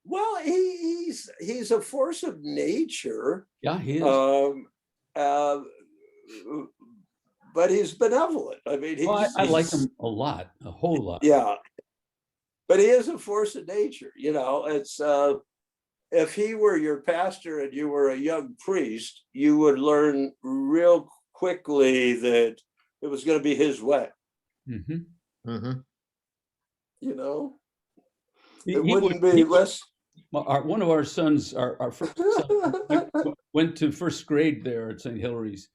well, he's a force of nature, Yeah, he is. uh, but he's benevolent. I mean, Well, I like he's him a lot, a whole lot. yeah, but he is a force of nature. You know, it's if he were your pastor and you were a young priest, you would learn real quickly that it was going to be his way. Mhm. Mhm. You know, He it would- wouldn't be he- less. well, one of our sons, our first son, went to first grade there at St. Hilary's,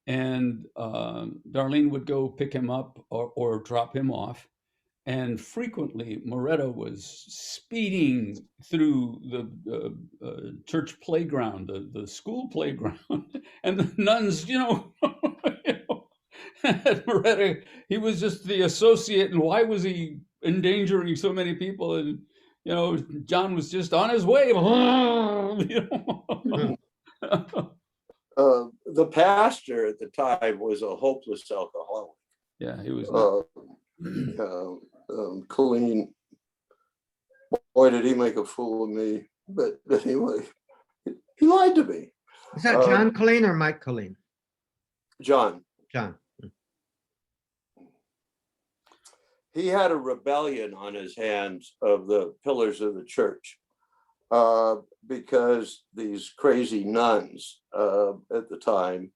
and Darlene would go pick him up or drop him off. And frequently, Moretto was speeding through the church playground, the school playground, and the nuns, you know, at Moretto, he was just the associate. And why was he endangering so many people? And you know, John was just on his way. You know? The pastor at the time was a hopeless alcoholic. Yeah, he was. Colleen, boy, did he make a fool of me. But anyway, he lied to me. Is that John Colleen or Mike Colleen? John. John. He had a rebellion on his hands of the pillars of the church because these crazy nuns at the time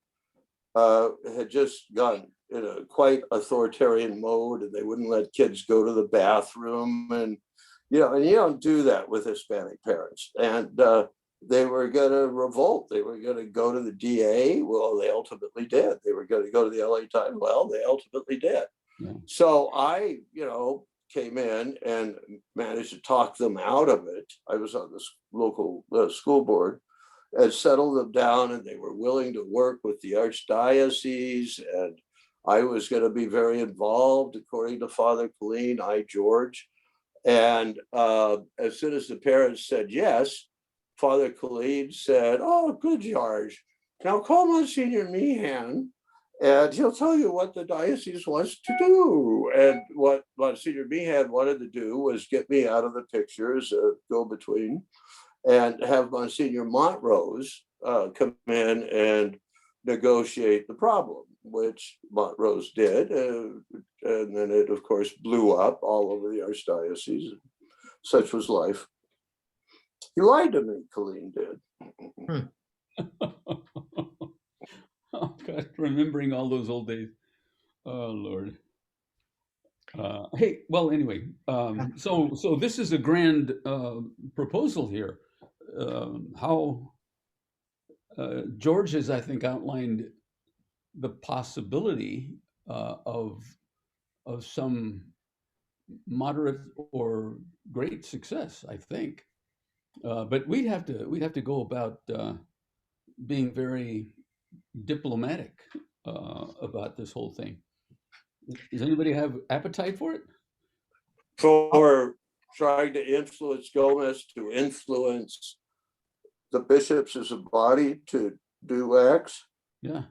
had just gone in a quite authoritarian mode, and they wouldn't let kids go to the bathroom, and you don't do that with Hispanic parents. And they were going to revolt. They were going to go to the DA. Well, they ultimately did. They were going to go to the LA Times. Well, they ultimately did. Yeah. So I, came in and managed to talk them out of it. I was on this local school board and settled them down, and they were willing to work with the archdiocese, and I was going to be very involved, according to Father Colleen, George. And as soon as the parents said yes, Father Colleen said, "Oh, good, George. Now call Monsignor Meehan, and he'll tell you what the diocese wants to do." And what Monsignor Meehan wanted to do was get me out of the picture as a go-between, and have Monsignor Montrose come in and negotiate the problem, which Montrose did. And then it, of course, blew up all over the archdiocese. Such was life. He lied to me, Colleen did. Oh God, remembering all those old days. Oh Lord. Hey, well, anyway, so this is a grand proposal here. How George has, I think, outlined the possibility of some moderate or great success, I think. But we'd have to go about being very diplomatic about this whole thing. Does anybody have appetite for it? For trying to influence Gomez to influence the bishops as a body to do X? Yeah.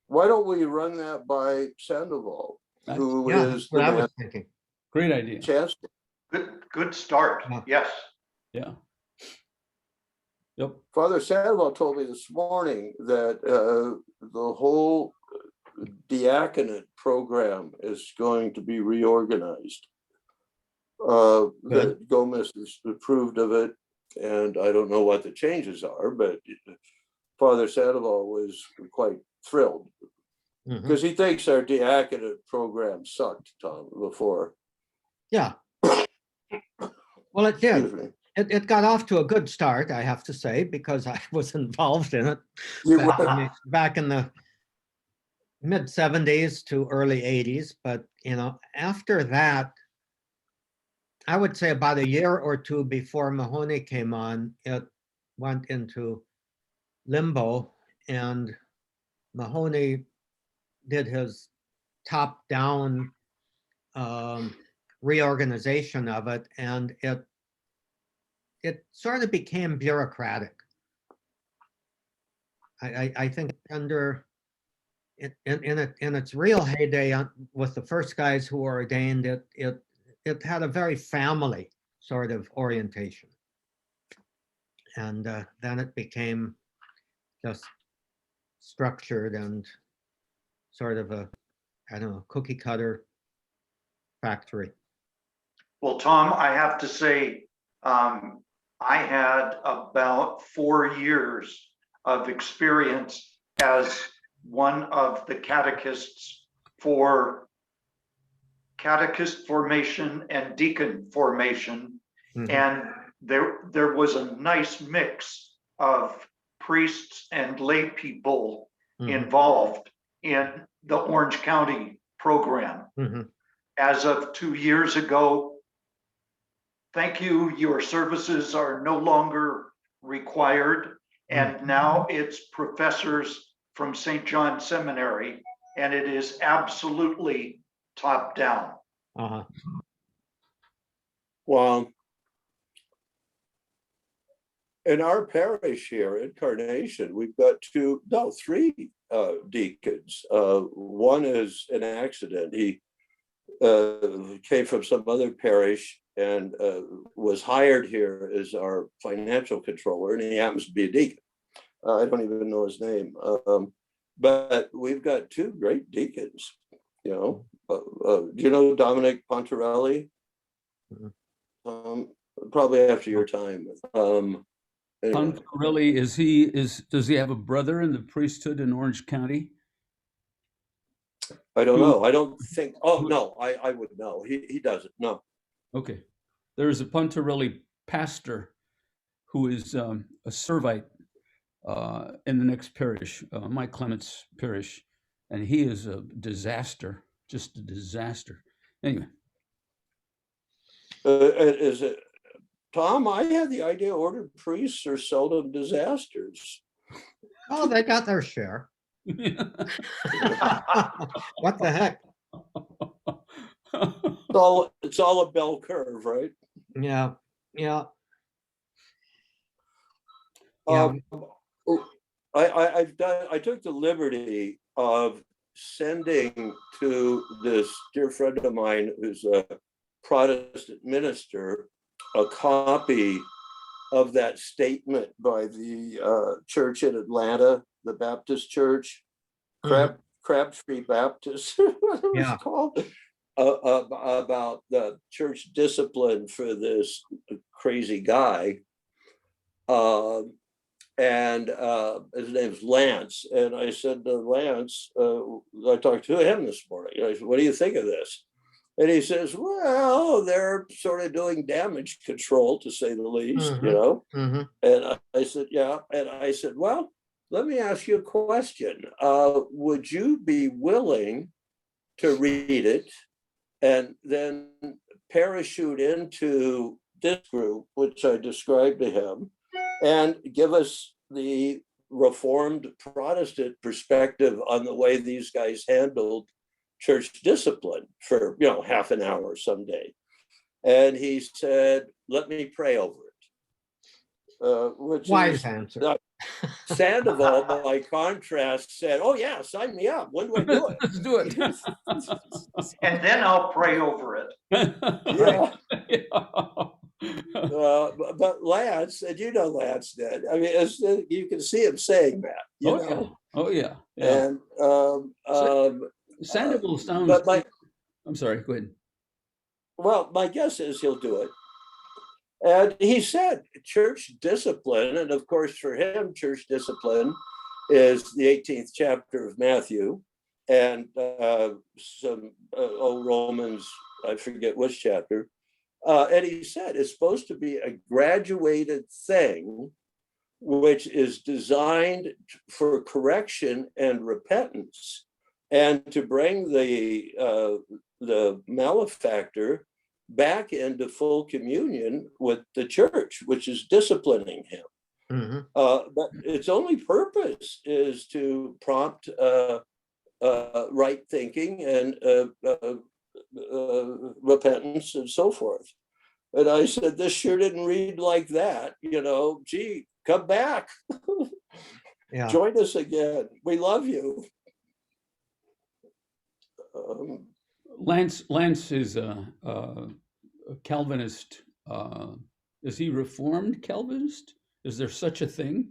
Why don't we run that by Sandoval, who Yeah, is that's the what I man was thinking. Great idea. chancellor? Good start. Yeah. Yes. Yeah. Yep. Father Sandoval told me this morning that the whole diaconate program is going to be reorganized. That Gomez has approved of it, and I don't know what the changes are, but Father Sandoval was quite thrilled Mhm. because he thinks our diaconate program sucked, Tom, before. Yeah. Well, it did. Excuse me. It got off to a good start, I have to say, because I was involved in it You back in the mid 70s to early 80s. But, after that, I would say about a year or two before Mahoney came on, it went into limbo, and Mahoney did his top-down reorganization of it, and it sort of became bureaucratic. I think under, in its real heyday with the first guys who were ordained, it had a very family sort of orientation. And then it became just structured and sort of a, I don't know, cookie cutter factory. Well, Tom, I have to say, I had about 4 years of experience as one of the catechists for catechist formation and deacon formation. Mhm. And there was a nice mix of priests and lay people Mhm. involved in the Orange County program. Mhm. As of 2 years ago, thank you, your services are no longer required. And now it's professors from St. John Seminary, and it is absolutely top down. Uh-huh. Well, in our parish here in Carnation, we've got three deacons. One is an accident. He came from some other parish and was hired here as our financial controller, and he happens to be a deacon. I don't even know his name. But we've got two great deacons, you know. Do you know Dominic Pontarelli? Probably after your time. Anyway. Poncarelli, does he have a brother in the priesthood in Orange County? I don't Who- know. I don't think. Oh no, I would know. He doesn't. No. Okay. There's a Pontarelli pastor who is a Servite in the next parish, Mike Clement's parish, and he is a disaster, just a disaster. Anyway, Is it Tom? I had the idea ordered priests are seldom disasters. Oh, they got their share. What the heck? It's all a bell curve, right? Yeah, yeah. Yeah. I took the liberty of sending to this dear friend of mine who's a Protestant minister a copy of that statement by the church in Atlanta, the Baptist church, Crabtree Baptist, whatever Yeah. it's called, about the church discipline for this crazy guy. And his name's Lance. And I said to Lance, I talked to him this morning. I said, what do you think of this? And he says, well, they're sort of doing damage control, to say the least, you know? And I said, yeah. And I said, well, let me ask you a question. Would you be willing to read it and then parachute into this group, which I described to him, and give us the Reformed Protestant perspective on the way these guys handled church discipline for, half an hour someday? And he said, let me pray over it. Which Wise answer. Sandoval, by contrast, said, oh yeah, sign me up. When do I do it? let's do it. And then I'll pray over it. Yeah. But Lance, and Lance did. I mean, you can see him saying that. You know? Oh yeah. Yeah. And Sandoval sounds. but I'm sorry. Go ahead. well, my guess is he'll do it. And he said church discipline, and of course for him, church discipline is the 18th chapter of Matthew, and some old Romans, I forget which chapter. And he said it's supposed to be a graduated thing, which is designed for correction and repentance, and to bring the malefactor back into full communion with the church, which is disciplining him. But its only purpose is to prompt right thinking and repentance and so forth. And I said, this sure didn't read like that, gee, come back. Yeah, Join us again. We love you. Um, Lance is a Calvinist. Is he Reformed Calvinist? Is there such a thing?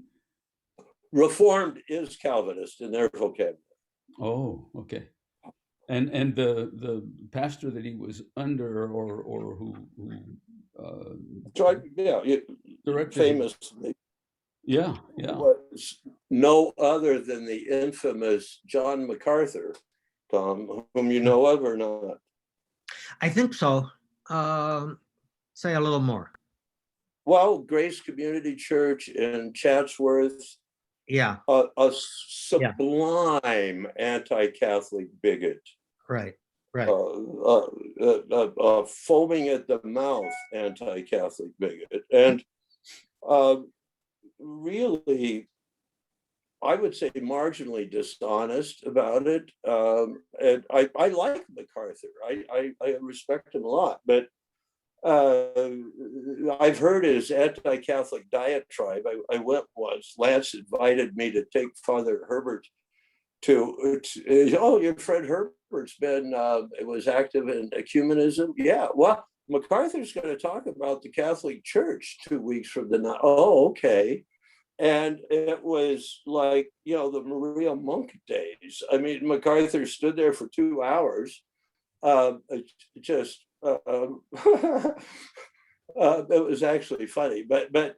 Reformed is Calvinist in their vocabulary. Oh, okay. And the pastor that he was under, or who So yeah, directed, famously yeah, was no other than the infamous John MacArthur, Tom, whom you know of or not? I think so. Say a little more. Well, Grace Community Church in Chatsworth, Yeah, a sublime anti-Catholic bigot, right, right. foaming at the mouth anti-Catholic bigot, and really, I would say marginally dishonest about it. And I like MacArthur. I respect him a lot, but I've heard his anti-Catholic diatribe. I went once. Lance invited me to take Father Herbert to oh, your friend Herbert's been was active in ecumenism. Yeah, well, MacArthur's going to talk about the Catholic Church 2 weeks from the night. Oh, okay. And it was like, the Maria Monk days. I mean, MacArthur stood there for 2 hours. Just it was actually funny, but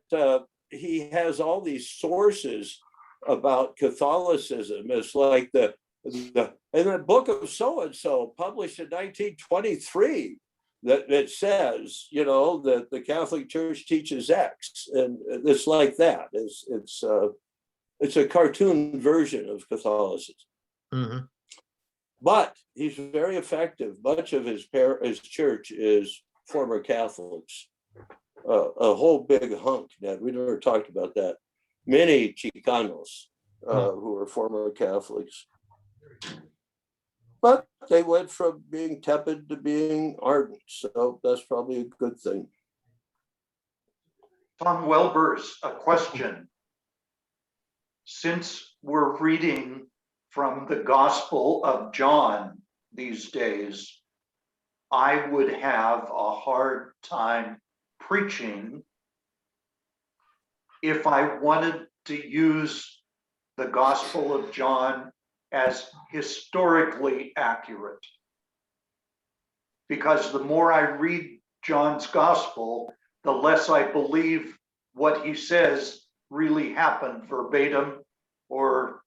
he has all these sources about Catholicism. It's like the in the book of so and so, published in 1923, that says, that the Catholic Church teaches X, and it's like that. It's a cartoon version of Catholicism. Mm-hmm. But he's very effective. Much of his church is former Catholics, a whole big hunk. That we never talked about that. Many Chicanos who are former Catholics, but they went from being tepid to being ardent. So that's probably a good thing. Tom Welbers, a question. Since we're reading from the Gospel of John these days, I would have a hard time preaching if I wanted to use the Gospel of John as historically accurate. Because the more I read John's Gospel, the less I believe what he says really happened verbatim or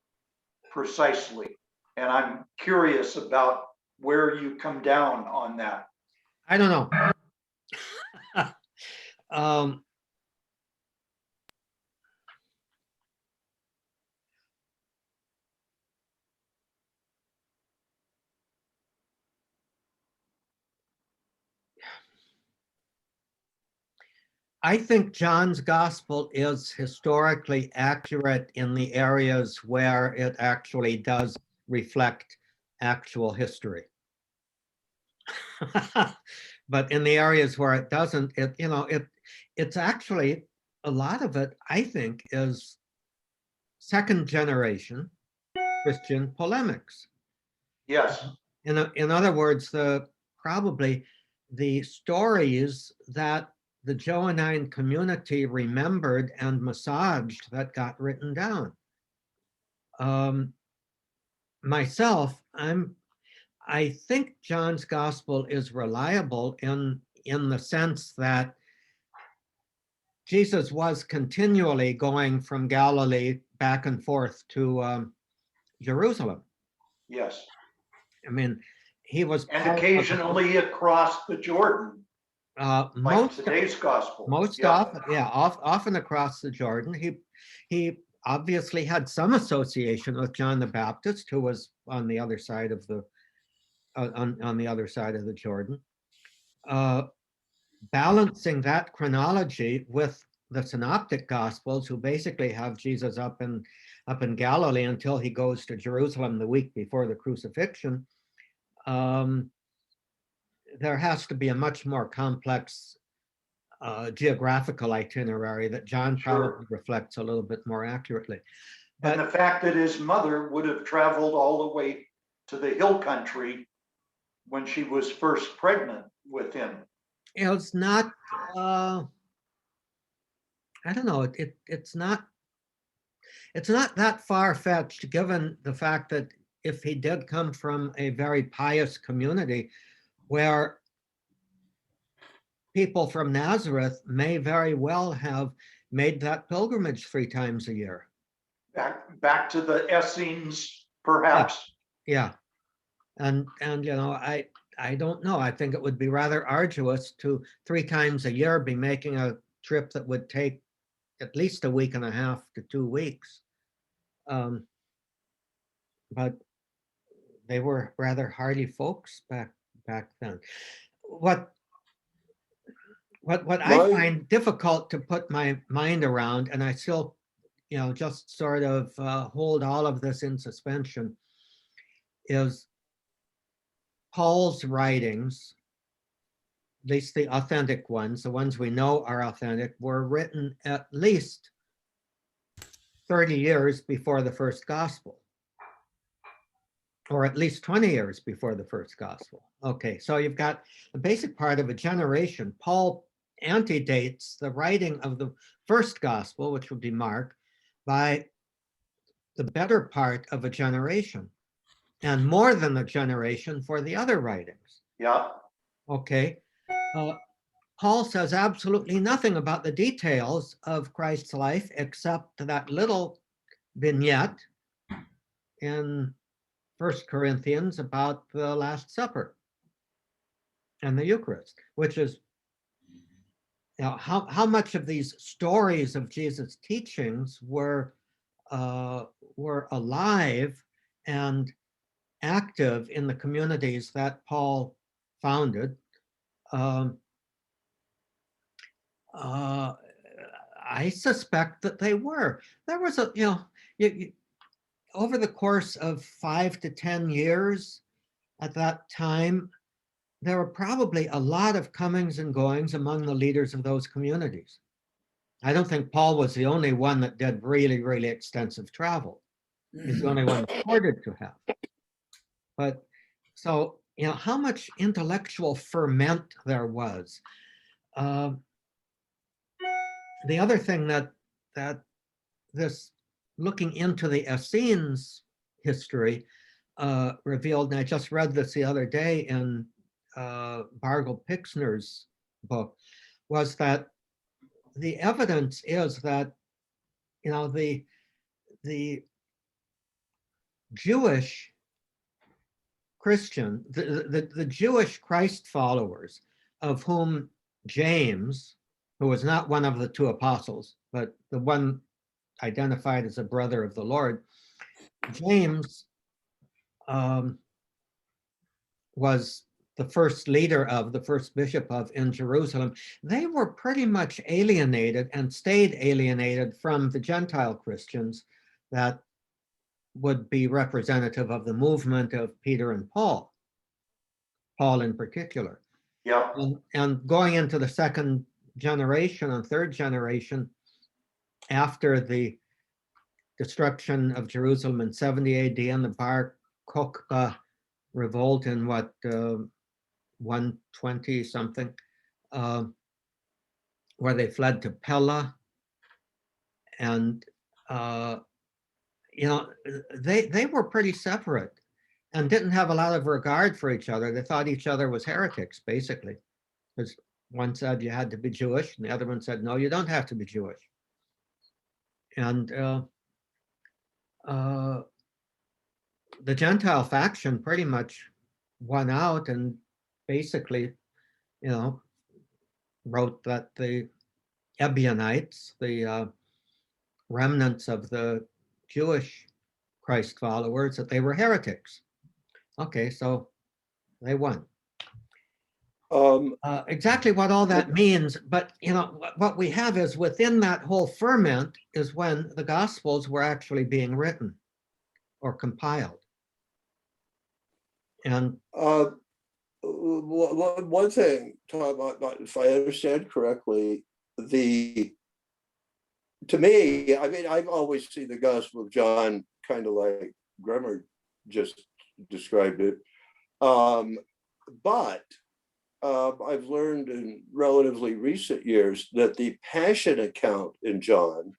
precisely. And I'm curious about where you come down on that. I don't know. I think John's gospel is historically accurate in the areas where it actually does reflect actual history. But in the areas where it doesn't, it's actually, a lot of it, I think, is second generation Christian polemics. Yes. In other words, probably the stories that the Johannine community remembered and massaged that got written down. Myself, I think John's gospel is reliable in the sense that Jesus was continually going from Galilee back and forth to Jerusalem. Yes. I mean, he was and occasionally across the Jordan. Like today's gospel. Often across the Jordan. He obviously had some association with John the Baptist, who was on the other side of the on the other side of the Jordan. Balancing that chronology with the synoptic gospels, who basically have Jesus up in Galilee until he goes to Jerusalem the week before the crucifixion. There has to be a much more complex geographical itinerary that John probably reflects a little bit more accurately. And But the fact that his mother would have traveled all the way to the hill country when she was first pregnant with him. it's not, I don't know, it's not that far-fetched, given the fact that if he did come from a very pious community where people from Nazareth may very well have made that pilgrimage 3 times a year. Back to the Essenes, perhaps. Yeah. And I don't know. I think it would be rather arduous to 3 times a year be making a trip that would take at least a week and a half to 2 weeks. But they were rather hardy folks back then. What I My- find difficult to put my mind around, and I still, just sort of hold all of this in suspension, is Paul's writings, at least the authentic ones, the ones we know are authentic, were written at least 30 years before the first gospel, or at least 20 years before the first gospel. Okay, so you've got a basic part of a generation. Paul antedates the writing of the first gospel, which would be Mark, by the better part of a generation, and more than a generation for the other writings. Yeah. Okay. Paul says absolutely nothing about the details of Christ's life except that little vignette in 1 Corinthians about the Last Supper and the Eucharist, which is, how much of these stories of Jesus' teachings were alive and active in the communities that Paul founded. I suspect that they were. There was over the course of 5 to 10 years at that time, there were probably a lot of comings and goings among the leaders of those communities. I don't think Paul was the only one that did really, really extensive travel. He's the only one reported to have. But so, how much intellectual ferment there was. The other thing that this looking into the Essenes history revealed, and I just read this the other day in Bargel Pixner's book, was that the evidence is that the Jewish Christian, the Jewish Christ followers, of whom James, who was not one of the 2 apostles, but the one identified as a brother of the Lord, James was the first leader of, the first bishop of in Jerusalem. They were pretty much alienated and stayed alienated from the Gentile Christians that would be representative of the movement of Peter and Paul in particular. Yeah. And going into the second generation and third generation after the destruction of Jerusalem in 70 AD and the Bar Kokhba revolt in 120 something, where they fled to Pella, and they were pretty separate and didn't have a lot of regard for each other. They thought each other was heretics, basically, because one said you had to be Jewish, and the other one said, no, you don't have to be Jewish. And the Gentile faction pretty much won out and basically, wrote that the Ebionites, the remnants of the Jewish Christ followers, that they were heretics. Okay, so they won. Exactly what all that means, but what we have is within that whole ferment is when the Gospels were actually being written or compiled. And one thing, Tom, if I understand correctly, the to me, I mean, I've always seen the Gospel of John kind of like Bremer just described it. But I've learned in relatively recent years that the Passion account in John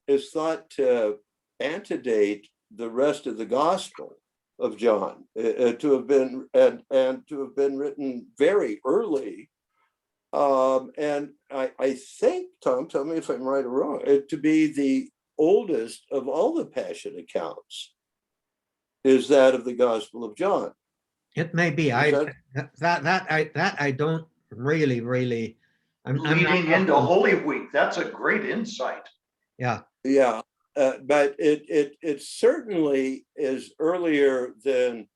is thought to antedate the rest of the Gospel of John, to have been and to have been written very early. And I think, Tom, tell me if I'm right or wrong, to be the oldest of all the Passion accounts is that of the Gospel of John. It may be. That I don't really. I'm not Leading into up on- Holy Week, that's a great insight. Yeah. Yeah, but it certainly is earlier than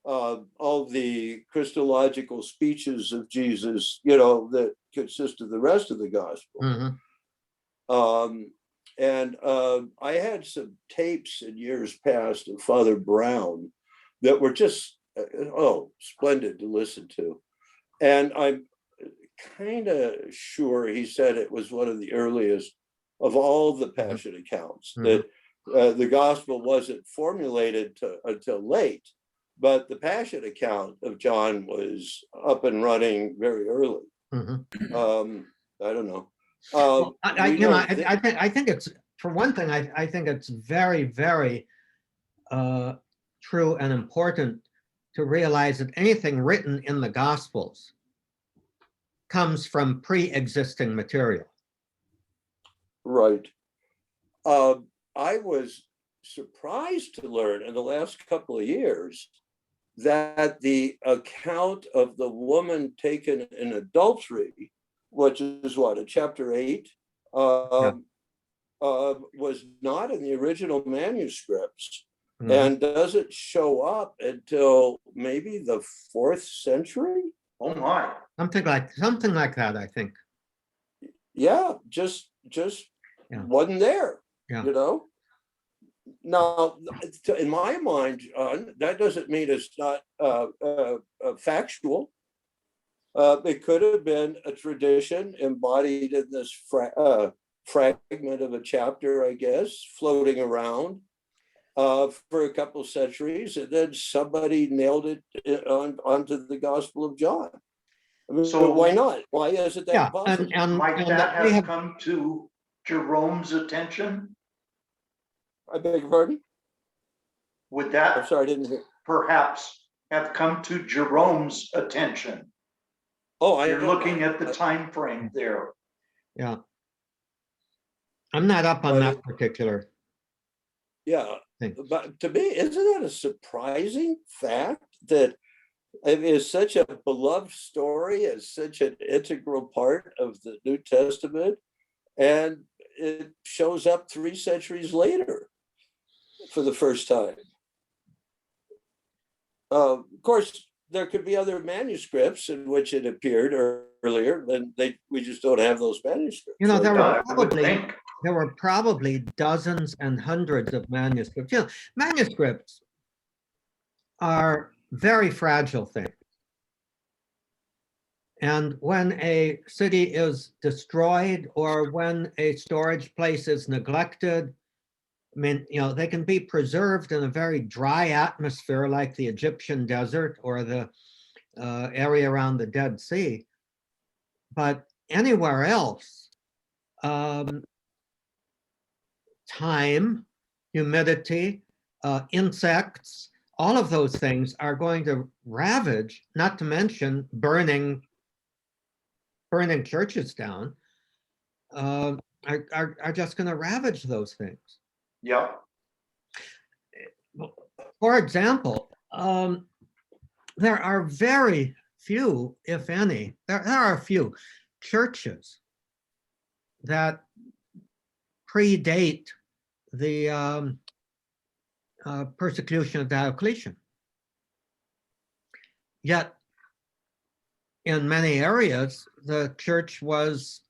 all the Christological speeches of Jesus, you know, that consist of the rest of the Gospel. Mhm. And I had some tapes in years past of Father Brown that were just, splendid to listen to. And I'm kind of sure he said it was one of the earliest of all the Passion accounts, that the Gospel wasn't formulated until late, but the Passion account of John was up and running very early. Mhm. I don't know. Well, we I think it's, for one thing, I think it's very, very true and important to realize that anything written in the Gospels comes from pre-existing material. Right. I was surprised to learn in the last couple of years that the account of the woman taken in adultery, which is what, in chapter 8, was not in the original manuscripts and doesn't show up until maybe the 4th century. Oh my. Something like that, I think. Yeah, just Yeah. wasn't there. Yeah. You know. Now, in my mind, John, that doesn't mean it's not factual. It could have been a tradition embodied in this fragment of a chapter, I guess, floating around for a couple of centuries, and then somebody nailed it onto the Gospel of John. I mean, So- why not? Why isn't that Yeah, possible? Might and that we have have, come to Jerome's attention? I beg your pardon? Would I'm that sorry, I didn't hear. perhaps have come to Jerome's attention? Oh, You're looking at the time frame there. yeah. I'm not up on But that particular Yeah, thing. but to me, isn't that a surprising fact that it is such a beloved story, is such an integral part of the New Testament, and it shows up 3 centuries later for the first time. Of course, there could be other manuscripts in which it appeared earlier, and we just don't have those manuscripts. You know, So, there Yeah, were I would probably think. there were probably dozens and hundreds of manuscripts. You know, manuscripts are very fragile things. And when a city is destroyed or when a storage place is neglected, I mean, you know, they can be preserved in a very dry atmosphere like the Egyptian desert or the area around the Dead Sea. But anywhere else, time, humidity, insects, all of those things are going to ravage, not to mention burning churches down, are just going to ravage those things. Yeah, For example, there are very few, if any, there are a few churches that predate the persecution of Diocletian. Yet, in many areas, the church was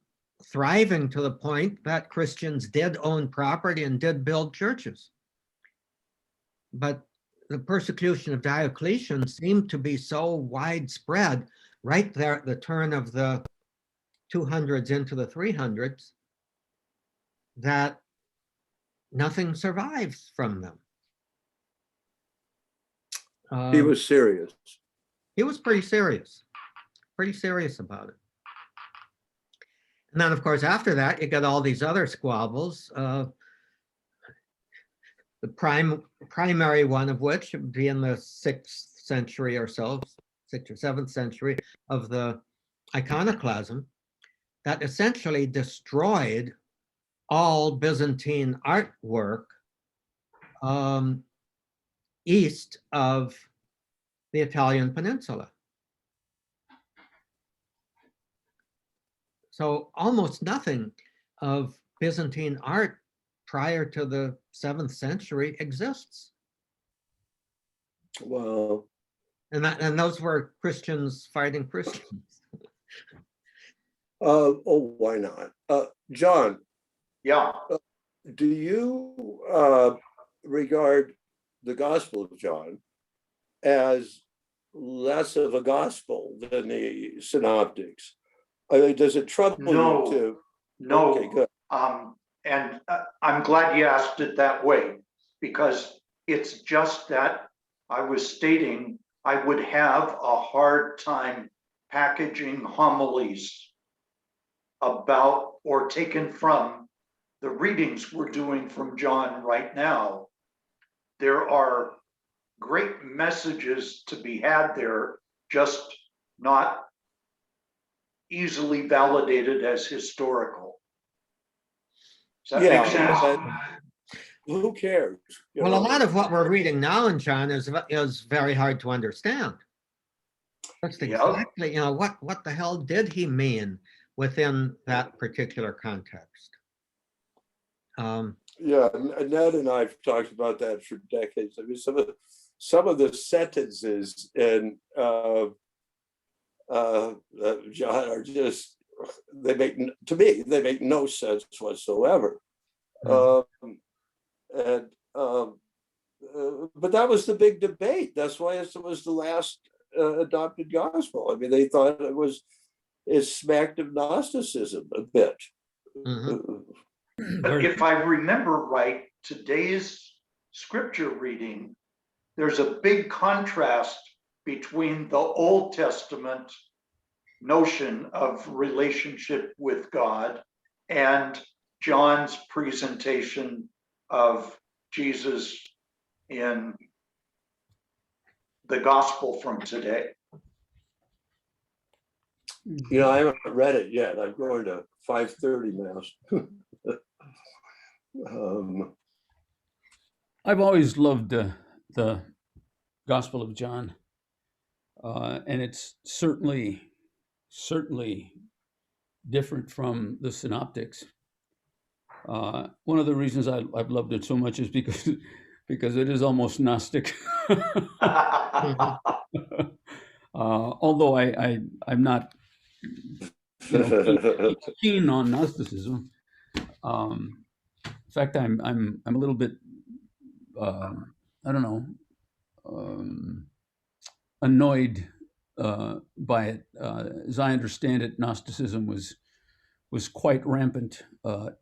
thriving to the point that Christians did own property and did build churches. But the persecution of Diocletian seemed to be so widespread right there at the turn of the 200s into the 300s that nothing survives from them. He was serious. He was pretty serious about it. And then, of course, after that, you get all these other squabbles. The primary one of which would be in the 6th century or so, 6th or 7th century, of the iconoclasm, that essentially destroyed all Byzantine artwork east of the Italian peninsula. So almost nothing of Byzantine art prior to the 7th century exists. Wow. And those were Christians fighting Christians. Oh, why not? John, Yeah, do you regard the Gospel of John as less of a gospel than the synoptics? I mean, does it trouble No. you too? no. Okay, good. And I'm glad you asked it that way, because it's just that I was stating I would have a hard time packaging homilies about or taken from the readings we're doing from John right now. There are great messages to be had there, just not easily validated as historical. Does that make sense? Who cares? You Well, a know? lot of what we're reading now in John is very hard to understand. That's Yep. exactly, what the hell did he mean within that particular context? Yeah, Ned and I've talked about that for decades. I mean, some of the sentences in John are just, to me, they make no sense whatsoever. But that was the big debate. That's why it was the last adopted gospel. I mean, they thought it smacked of Gnosticism a bit. But if I remember right, today's scripture reading, there's a big contrast between the Old Testament notion of relationship with God and John's presentation of Jesus in the gospel from today. You know, I haven't read it yet. I'm going to 5:30 Mass. I've always loved the Gospel of John, and it's certainly different from the Synoptics. One of the reasons I've loved it so much is because it is almost Gnostic. Although I'm not keen on Gnosticism. In fact, I'm a little bit I don't know, annoyed by it. As I understand it, Gnosticism was quite rampant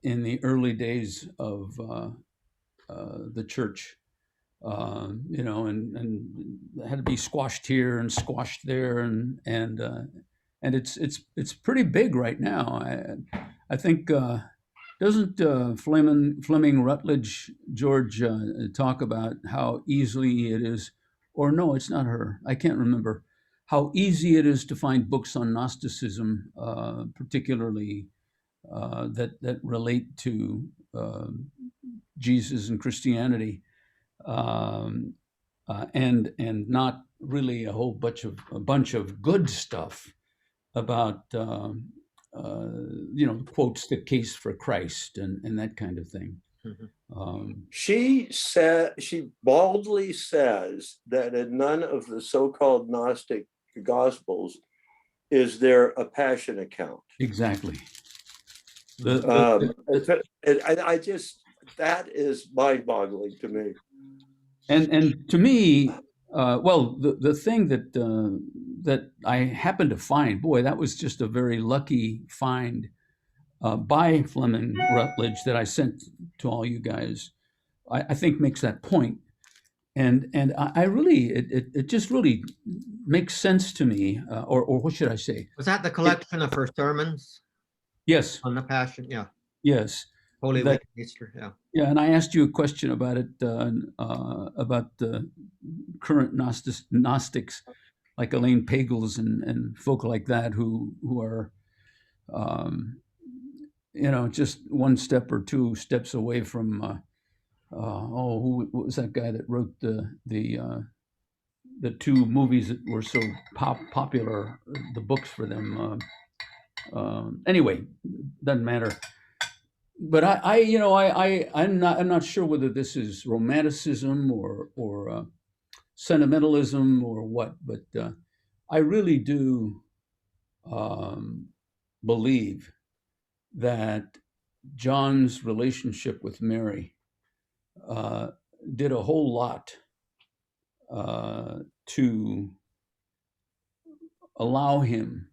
in the early days of the church. And had to be squashed here and squashed there, and it's pretty big right now. I think doesn't Fleming Rutledge George talk about how easily it is, or no, it's not her. I can't remember how easy it is to find books on Gnosticism, particularly that relate to Jesus and Christianity. And not really a bunch of good stuff about quotes the case for Christ and that kind of thing. She baldly says that in none of the so-called Gnostic Gospels is there a passion account. Exactly. I just, that is mind-boggling to me. And to me, the thing that I happened to find, boy, that was just a very lucky find. by Fleming Rutledge that I sent to all you guys, I think makes that point. And I really, it just really makes sense to me, or what should I say? Was that the collection of her sermons Yes, on the Passion? Yeah, yes. Holy That, Week, Easter. Yeah. yeah, and I asked you a question about it, about the current Gnostics, like Elaine Pagels and folk like that, who are, just one step or two steps away from, who was that guy that wrote the two movies that were so popular, the books for them. Anyway, doesn't matter. But I'm not sure whether this is romanticism or sentimentalism or what. But I really do believe that John's relationship with Mary did a whole lot to allow him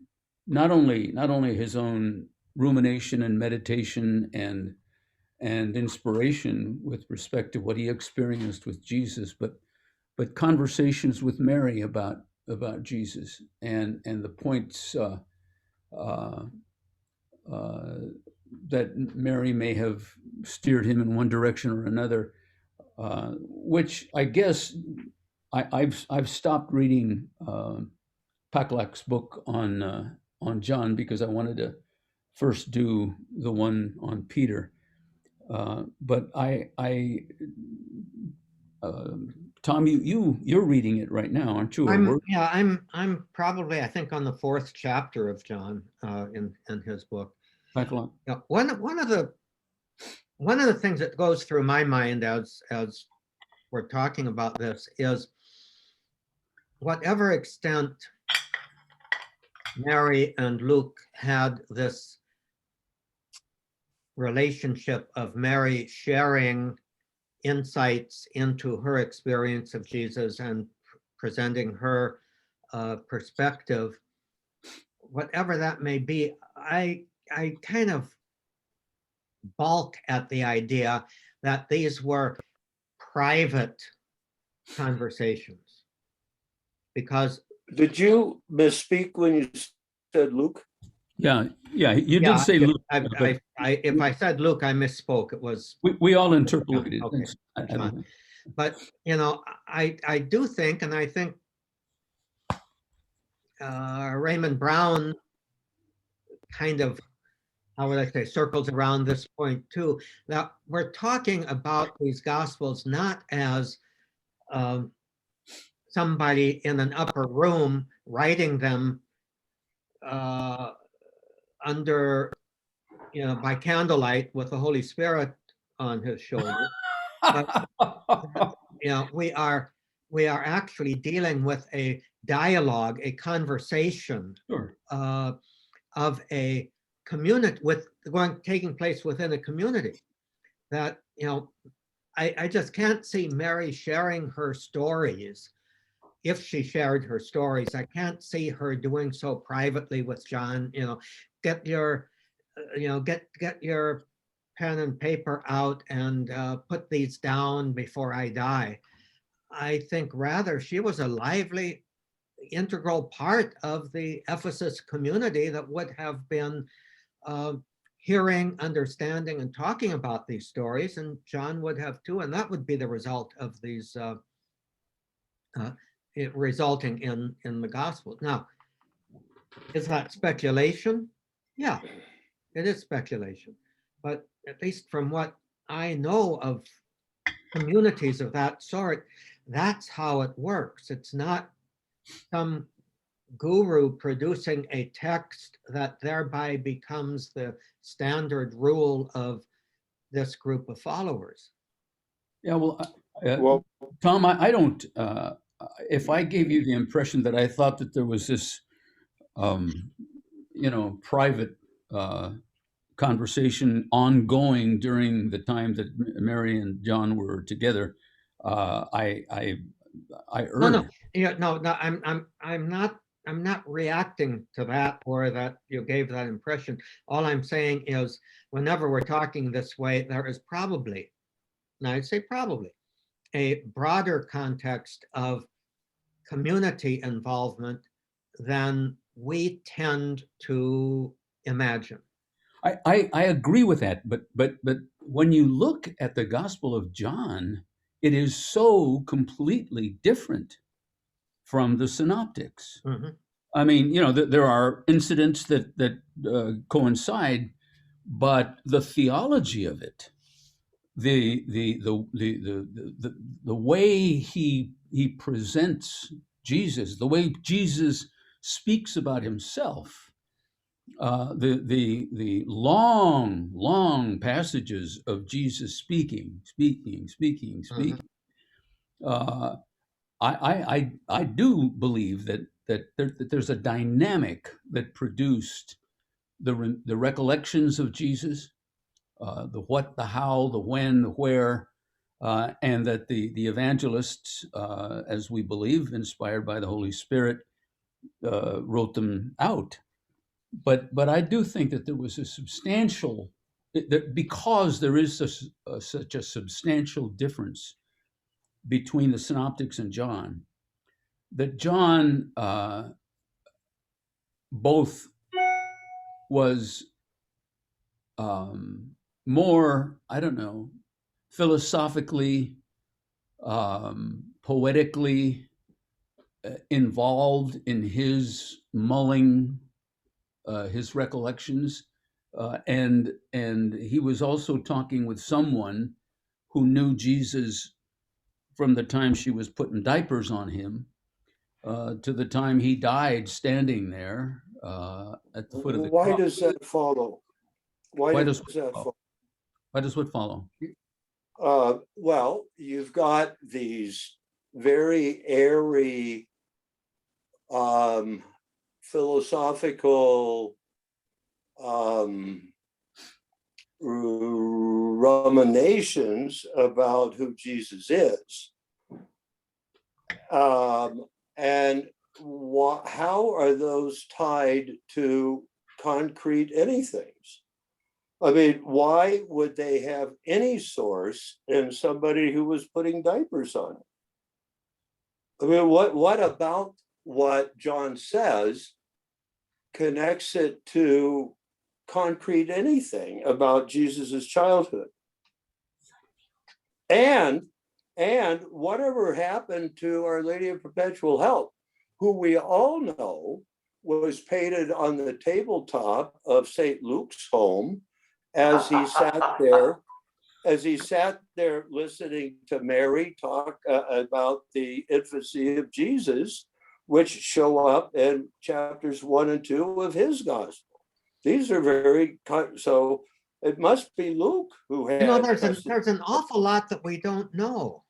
not only his own rumination and meditation and inspiration with respect to what he experienced with Jesus, but conversations with Mary about Jesus and the points that Mary may have steered him in one direction or another, which I guess I've stopped reading Paklak's book on John because I wanted to first do the one on Peter. But Tom, you're reading it right now, aren't you? I'm probably, I think, on the 4th chapter of John in his book. Paklak. Yeah, one of the things that goes through my mind as we're talking about this is whatever extent Mary and Luke had this relationship of Mary sharing insights into her experience of Jesus and presenting her perspective, whatever that may be, I kind of balk at the idea that these were private conversations, because Did you misspeak when you said Luke? Yeah, you did say Luke. If I said Luke, I misspoke. It was We all interpolated. Okay. John. But I do think, and I think Raymond Brown kind of, how would I say, circles around this point too. Now we're talking about these Gospels not as somebody in an upper room writing them under, by candlelight with the Holy Spirit on his shoulder. But we are actually dealing with a dialogue, a conversation Sure. of a community taking place within a community. That I just can't see Mary sharing her stories. If she shared her stories, I can't see her doing so privately with John. Get your pen and paper out and put these down before I die. I think rather she was a lively, integral part of the Ephesus community that would have been hearing, understanding, and talking about these stories, and John would have too, and that would be the result of these resulting in the Gospels. Now, is that speculation? Yeah, it is speculation. But at least from what I know of communities of that sort, that's how it works. It's not some guru producing a text that thereby becomes the standard rule of this group of followers. Yeah, well, Tom, I don't, if I gave you the impression that I thought that there was this, private conversation ongoing during the time that Mary and John were together, I erred. No, I'm not I'm not reacting to that or that you gave that impression. All I'm saying is whenever we're talking this way, there is probably, and I'd say probably, a broader context of community involvement than we tend to imagine. I agree with that, but when you look at the Gospel of John, it is so completely different from the synoptics. Mhm. I mean, you know, there are incidents that coincide, but the theology of it, the way he presents Jesus, the way Jesus speaks about himself, the long passages of Jesus speaking. Uh, I do believe that there's a dynamic that produced the recollections of Jesus, the what, the how, the when, the where, and that the evangelists, as we believe, inspired by the Holy Spirit, wrote them out. But I do think that there was a substantial, that because there is such a substantial difference between the synoptics and John, that John both was more, I don't know, philosophically, poetically involved in his mulling, his recollections, and he was also talking with someone who knew Jesus from the time she was putting diapers on him to the time he died standing there at the foot of the Why cross. does that follow? Why does that follow? Why does what follow? Well, you've got these very airy philosophical ruminations about who Jesus is. And how are those tied to concrete anythings? I mean, why would they have any source in somebody who was putting diapers on? I mean, what about what John says connects it to concrete anything about Jesus's childhood? And whatever happened to Our Lady of Perpetual Help, who we all know was painted on the tabletop of St. Luke's home as he sat there listening to Mary talk about the infancy of Jesus, which show up in chapters 1 and 2 of his gospel. These are very, so it must be Luke who had. You know, there's an awful lot that we don't know.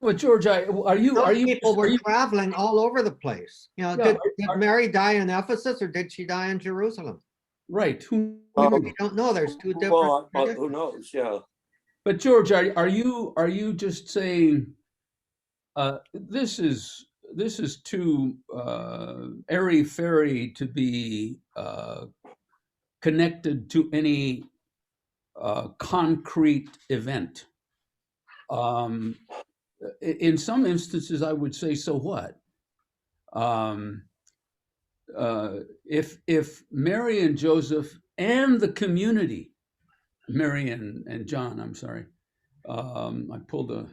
Well, George, People were traveling all over the place. You know, Yeah, did Mary die in Ephesus or did she die in Jerusalem? right? We don't know. There's two different. Who knows? Yeah. But George, are you just saying this is too airy fairy to be connected to any concrete event? In some instances, I would say, so what? If Mary and Joseph and the community, Mary and John, I'm sorry, I pulled a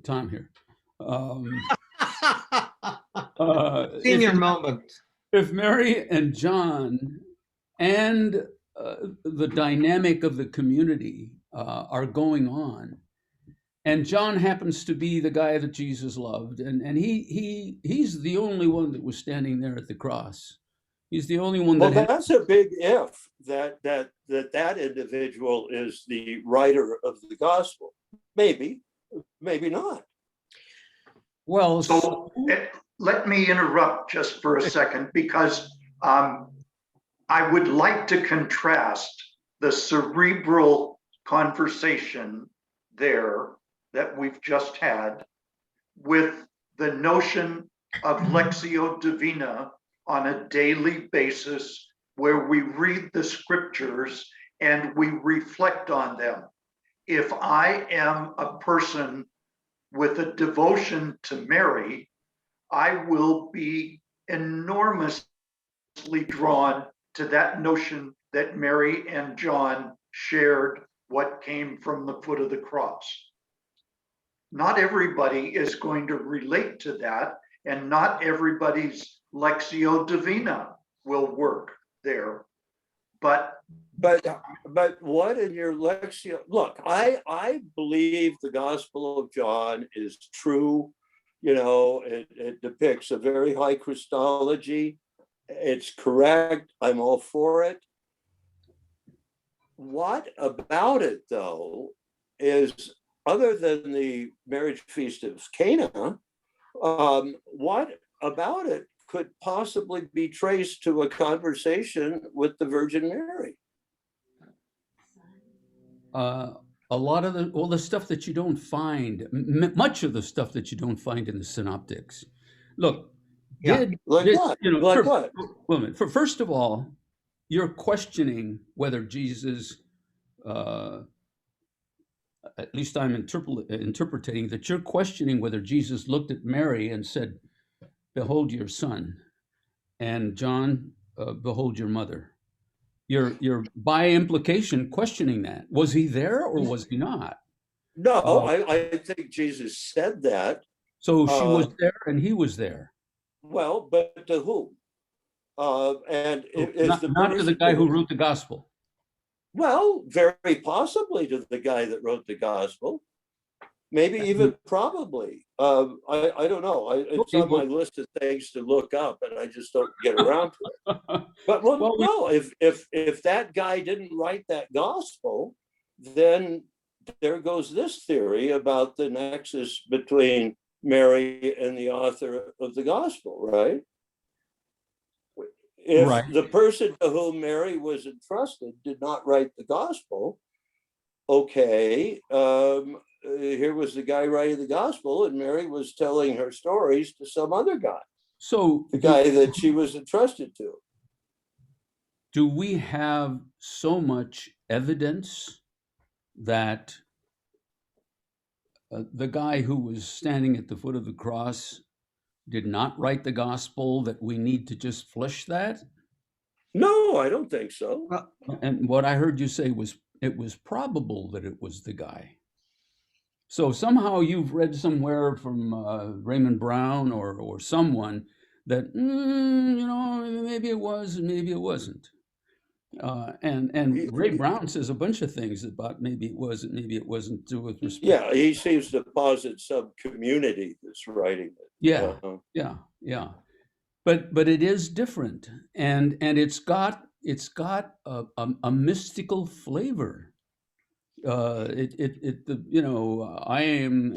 Tom here. Senior moment. If Mary and John and the dynamic of the community are going on, and John happens to be the guy that Jesus loved, and he's the only one that was standing there at the cross. He's the only one Well, that that's a big if that individual is the writer of the gospel. Maybe not. Well, So let me interrupt just for a second, because I would like to contrast the cerebral conversation there that we've just had with the notion of Lectio Divina on a daily basis where we read the scriptures and we reflect on them. If I am a person with a devotion to Mary, I will be enormously drawn to that notion that Mary and John shared what came from the foot of the cross. Not everybody is going to relate to that, and not everybody's Lectio Divina will work there. But what in your Lectio? Look, I believe the Gospel of John is true. You know, it depicts a very high Christology. It's correct. I'm all for it. What about it, though, is other than the marriage feast of Cana, what about it could possibly be traced to a conversation with the Virgin Mary? A lot of the stuff that you don't find, much of the stuff that you don't find in the synoptics. Look, Yeah. Like what? you know, Like what? wait a minute. First of all, you're questioning whether Jesus, at least I'm interpreting that you're questioning whether Jesus looked at Mary and said, "Behold your son," and John, "Behold your mother." You're by implication questioning that. Was he there or was he not? No, I think Jesus said that. So she was there and he was there. Well, but to whom? And is Not, the not to the guy who wrote the gospel. Well, very possibly to the guy that wrote the gospel. Maybe even probably. I don't know. It's on my list of things to look up, and I just don't get around to it. But well, no, if that guy didn't write that gospel, then there goes this theory about the nexus between Mary and the author of the gospel, right? If Right. the person to whom Mary was entrusted did not write the gospel, okay, here was the guy writing the gospel, and Mary was telling her stories to some other guy, So the guy that she was entrusted to. do we have so much evidence that the guy who was standing at the foot of the cross did not write the gospel that we need to just flush that? No, I don't think so. Well, And what I heard you say was it was probable that it was the guy. So somehow you've read somewhere from Raymond Brown or someone that, you know, maybe it was and maybe it wasn't. And Ray Brown says a bunch of things about maybe it was and maybe it wasn't, to with respect. Yeah, he seems to posit some community that's writing it. Yeah, yeah. But it is different, and it's got a mystical flavor. You know, I am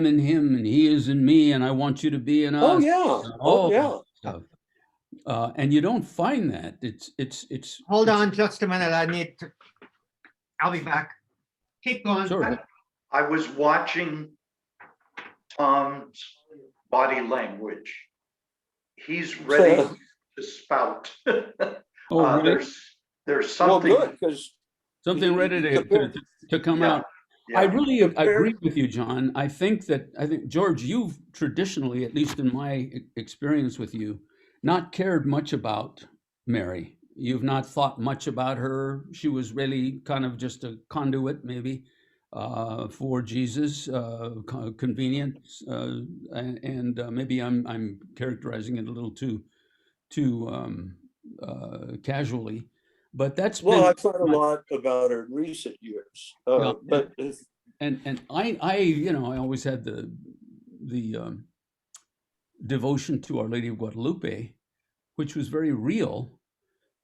in him and he is in me, and I want you to be in us. Oh yeah, All yeah. that stuff. And you don't find that. It's hold on just a minute. I'll be back. Keep going. Sure. I was watching Tom's body language. He's ready to spout. Oh, really? There's Well, something. good, because Something ready to come Yeah, out. yeah. I really agree with you, John. I think George, you've traditionally, at least in my experience with you, not cared much about Mary. You've not thought much about her. She was really kind of just a conduit, maybe, for Jesus, convenience, and maybe I'm characterizing it a little too casually. But that's well, I've thought a lot about her in recent years. Yeah. But and I you know, I always had the devotion to Our Lady of Guadalupe, which was very real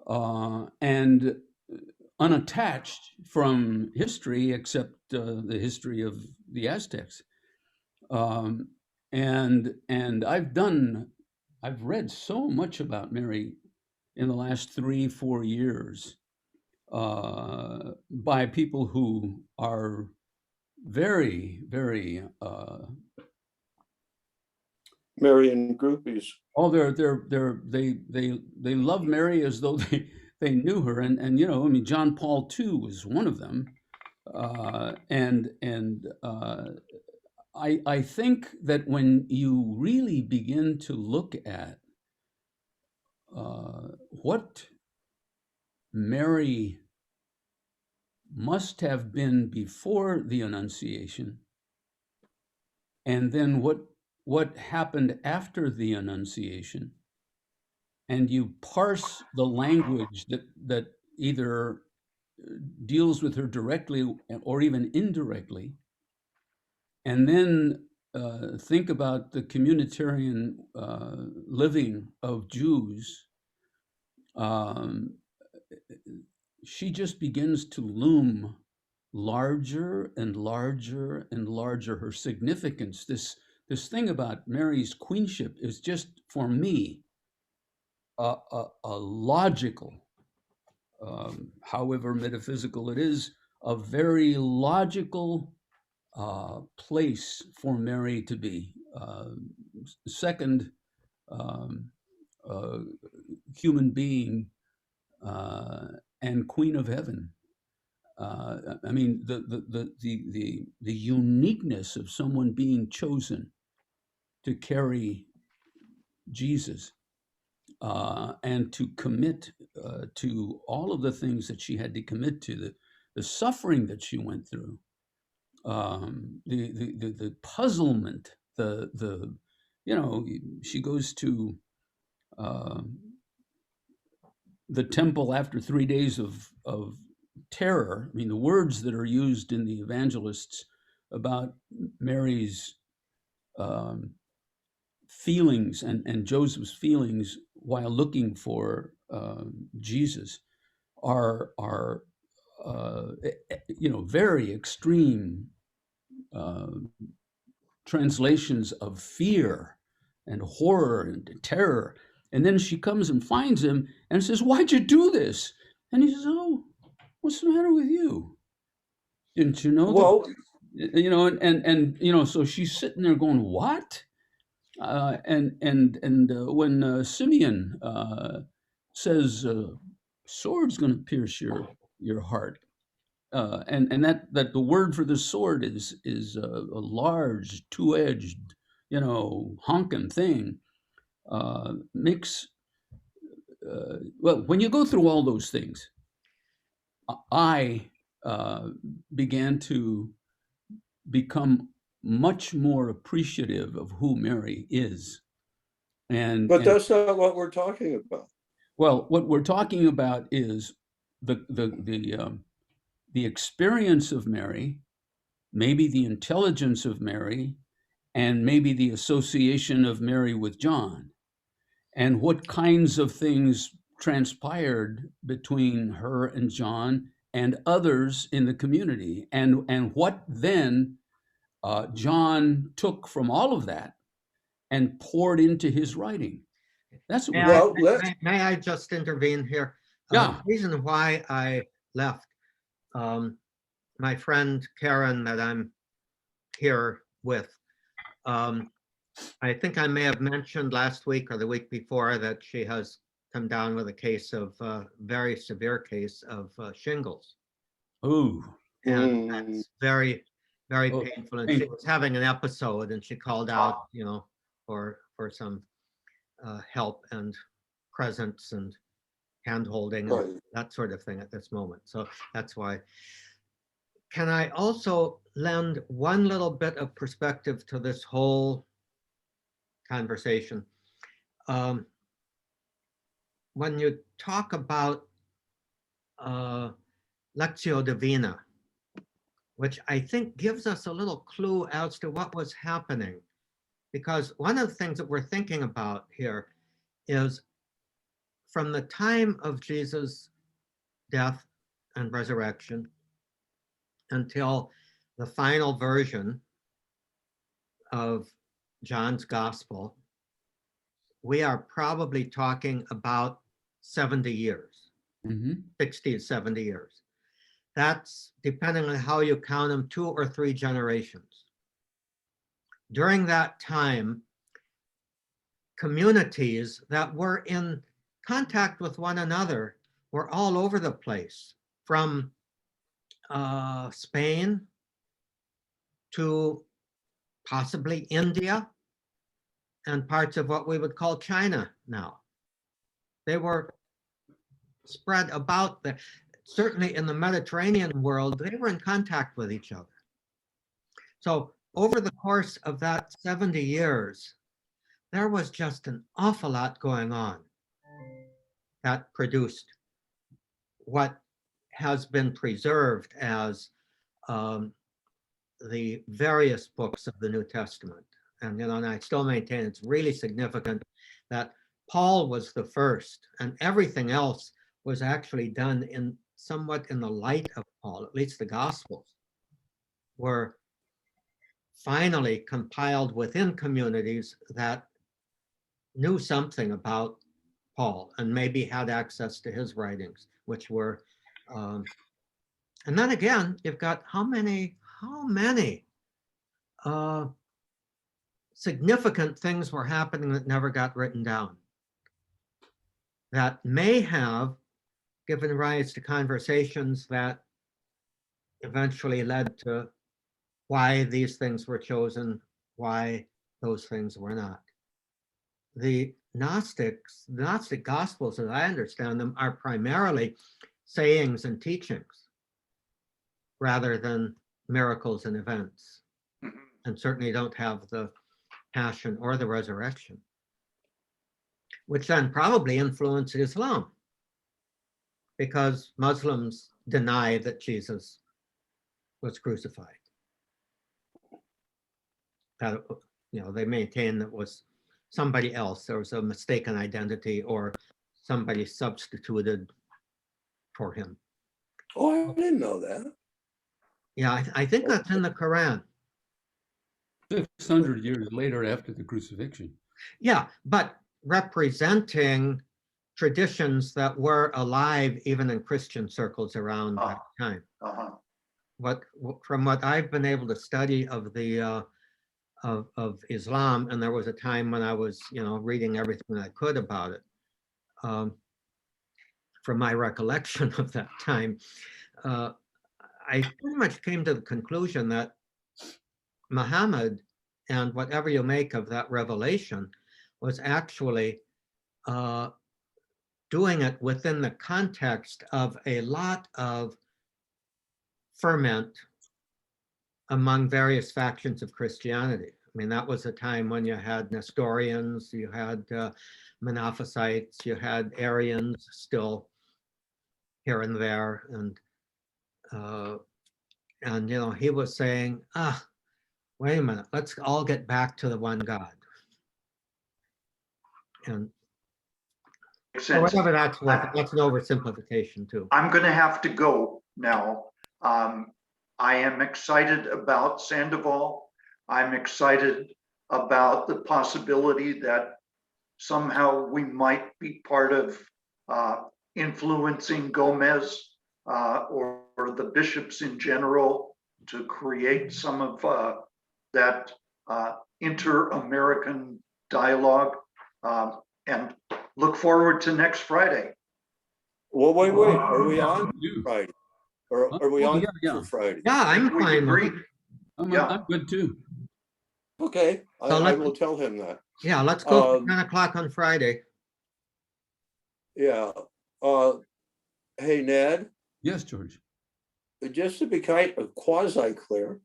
and unattached from history, except the history of the Aztecs. And I've read so much about Mary in the last 3-4 years by people who are very, very Marian groupies. Oh, they love Mary as though they knew her, and you know, I mean, John Paul II was one of them, I think that when you really begin to look at what Mary must have been before the Annunciation, and then what happened after the Annunciation, and you parse the language that either deals with her directly or even indirectly, and then think about the communitarian living of Jews, she just begins to loom larger and larger and larger. Her significance, this thing about Mary's queenship is just, for me, a logical, however metaphysical it is, a very logical place for Mary to be. Second human being and Queen of Heaven. I mean, the uniqueness of someone being chosen to carry Jesus and to commit to all of the things that she had to commit to, the suffering that she went through, the puzzlement, the you know, she goes to the temple after 3 days of terror. I mean, the words that are used in the evangelists about Mary's feelings and Joseph's feelings while looking for Jesus are you know, very extreme translations of fear and horror and terror. And then she comes and finds him and says, "Why'd you do this?" And he says, "Oh, what's the matter with you? Didn't you know?" Well, You know, and you know, so she's sitting there going, "What?" When Simeon says, "Sword's going to pierce your heart," and that the word for the sword is a large, two-edged, you know, honking thing, makes well, when you go through all those things, I began to become much more appreciative of who Mary is. but that's not what we're talking about. Well, what we're talking about is the experience of Mary, maybe the intelligence of Mary, and maybe the association of Mary with John, and what kinds of things transpired between her and John and others in the community, and what then John took from all of that and poured into his writing. That's what May I just intervene here? Yeah. The reason why I left, my friend Karen that I'm here with, I think I may have mentioned last week or the week before that she has come down with a case of very severe case of shingles. Ooh. And that's very, very Oh, painful. And she was having an episode and she called out, you know, for some help and presence and hand holding, Right. that sort of thing at this moment. So that's why. Can I also lend one little bit of perspective to this whole conversation? When you talk about Lectio Divina, which I think gives us a little clue as to what was happening, because one of the things that we're thinking about here is from the time of Jesus' death and resurrection until the final version of John's gospel, we are probably talking about 70 years, 60 to 70 years. That's, depending on how you count them, 2 or 3 generations. During that time, communities that were in contact with one another were all over the place, from Spain to possibly India and parts of what we would call China now. They were spread about the, certainly in the Mediterranean world, they were in contact with each other. So over the course of that 70 years, there was just an awful lot going on that produced what has been preserved as the various books of the New Testament. And, and I still maintain it's really significant that Paul was the first, and everything else was actually done in somewhat in the light of Paul. At least the Gospels were finally compiled within communities that knew something about Paul and maybe had access to his writings, which were, and then again, you've got how many significant things were happening that never got written down, that may have given rise to conversations that eventually led to why these things were chosen, why those things were not. The Gnostic Gospels, as I understand them, are primarily sayings and teachings rather than miracles and events, and certainly don't have the passion or the resurrection, which then probably influenced Islam, because Muslims deny that Jesus was crucified. That, you know, they maintain that it was somebody else. There was a mistaken identity, or somebody substituted for him. Oh, I didn't know that. Yeah, I think that's in the Quran. 600 years later after the crucifixion. Yeah, but representing traditions that were alive even in Christian circles around that time. From what I've been able to study of the of Islam, and there was a time when I was, you know, reading everything I could about it. From my recollection of that time, I pretty much came to the conclusion that Muhammad, and whatever you make of that revelation, was actually doing it within the context of a lot of ferment among various factions of Christianity. I mean, that was a time when you had Nestorians, you had Monophysites, you had Arians still here and there, and you know, he was saying, wait a minute, let's all get back to the one God. And so whatever that's worth, that's an oversimplification too. I'm going to have to go now. I am excited about Sandoval. I'm excited about the possibility that somehow we might be part of influencing Gomez or the bishops in general to create some of that inter-American dialogue, and look forward to next Friday. Well, wait, are we on Friday? Or are we on for Friday? Yeah, I'm fine with it. I'm good too. Okay, So I will tell him that. Yeah, let's go for 10 o'clock on Friday. Yeah. Hey, Ned. Yes, George. Just to be kind of quasi-clear,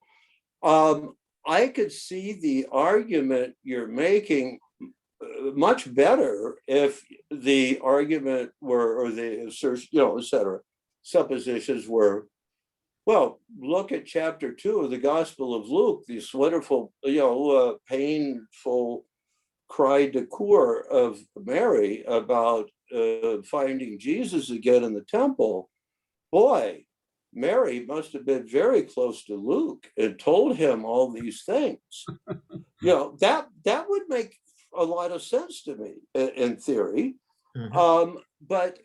I could see the argument you're making much better if the argument were, or the assertion, you know, et cetera, suppositions were, well, look at chapter 2 of the Gospel of Luke, this wonderful, you know, painful cry de coeur of Mary about finding Jesus again in the temple. Boy, Mary must have been very close to Luke and told him all these things. You know, that would make a lot of sense to me in theory. Mm-hmm. But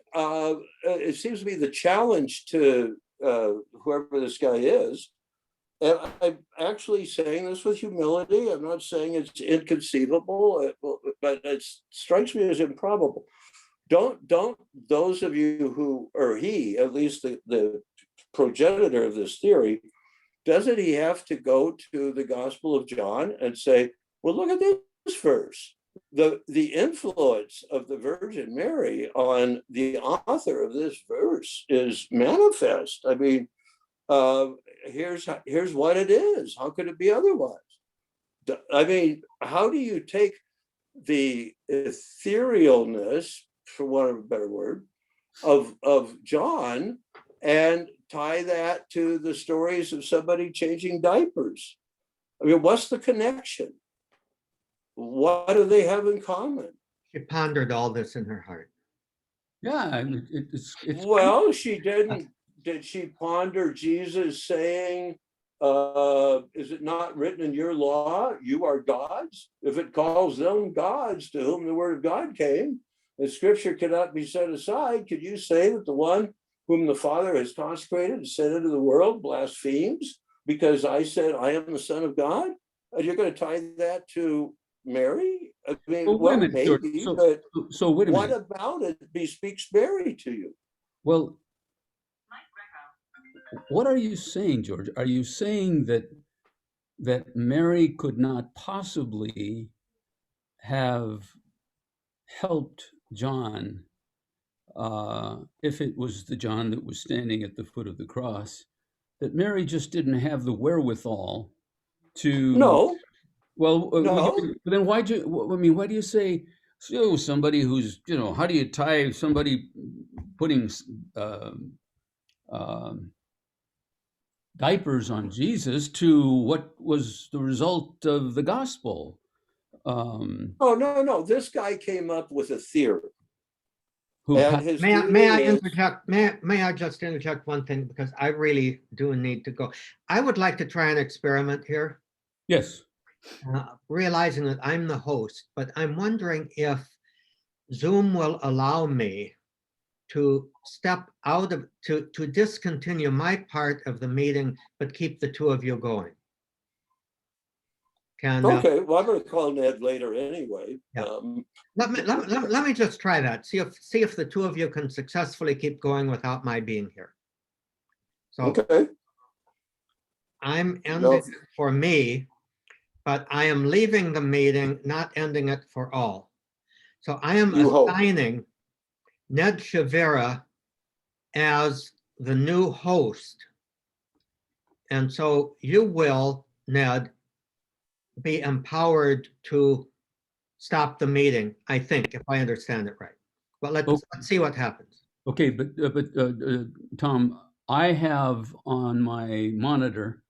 it seems to me the challenge to whoever this guy is And I'm actually saying this with humility. I'm not saying it's inconceivable, but it strikes me as improbable. Don't those of you who, or he, at least the progenitor of this theory, doesn't he have to go to the Gospel of John and say, well, look at this verse. The influence of the Virgin Mary on the author of this verse is manifest. I mean, here's what it is. How could it be otherwise? I mean, how do you take the etherealness, for want of a better word, of John and tie that to the stories of somebody changing diapers? I mean, what's the connection? What do they have in common? She pondered all this in her heart. Yeah, and it's Well, she didn't. Did she ponder Jesus saying, is it not written in your law, you are gods? If it calls them gods to whom the word of God came, the scripture cannot be set aside, could you say that the one whom the Father has consecrated and sent into the world blasphemes because I said I am the Son of God? And you're going to tie that to Mary? I mean, Well, wait a well, minute, George. maybe, So- but so wait a what minute. about it bespeaks Mary to you? Well, what are you saying, George? Are you saying that Mary could not possibly have helped John if it was the John that was standing at the foot of the cross? That Mary just didn't have the wherewithal to. No, Well, No. then why'd you? I mean, why do you say so? Somebody who's, how do you tie somebody putting diapers on Jesus to what was the result of the gospel? Oh, no. This guy came up with a theory. Who And his May I theory is- interject? May I just interject one thing, because I really do need to go. I would like to try an experiment here, Yes. realizing that I'm the host, but I'm wondering if Zoom will allow me to step out of, to discontinue my part of the meeting, but keep the two of you going. Can, Okay, well, I'm going to call Ned later anyway. Yeah. let me just try that. See if the two of you can successfully keep going without my being here. So Okay, I'm No. ending it for me, but I am leaving the meeting, not ending it for all. So I am You hope. assigning Ned Shavira as the new host. And so you will, Ned, be empowered to stop the meeting, I think, if I understand it right. But let's see what happens. Okay, but Tom, I have on my monitor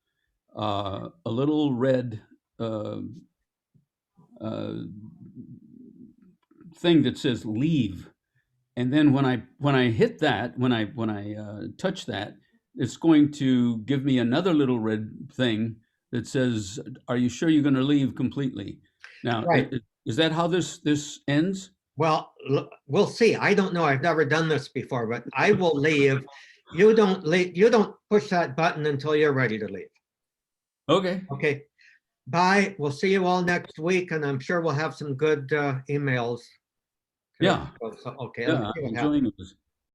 a little red thing that says leave, and then when I hit that, when I touch that, it's going to give me another little red thing that says, "Are you sure you're going to leave completely?" Now, Right. is that how this ends? Well, we'll see. I don't know. I've never done this before, but I will leave. You don't leave. You don't push that button until you're ready to leave. Okay. Okay. Bye. We'll see you all next week, and I'm sure we'll have some good emails. Yeah. So, okay. Yeah, let's I'm see what happens. enjoying this.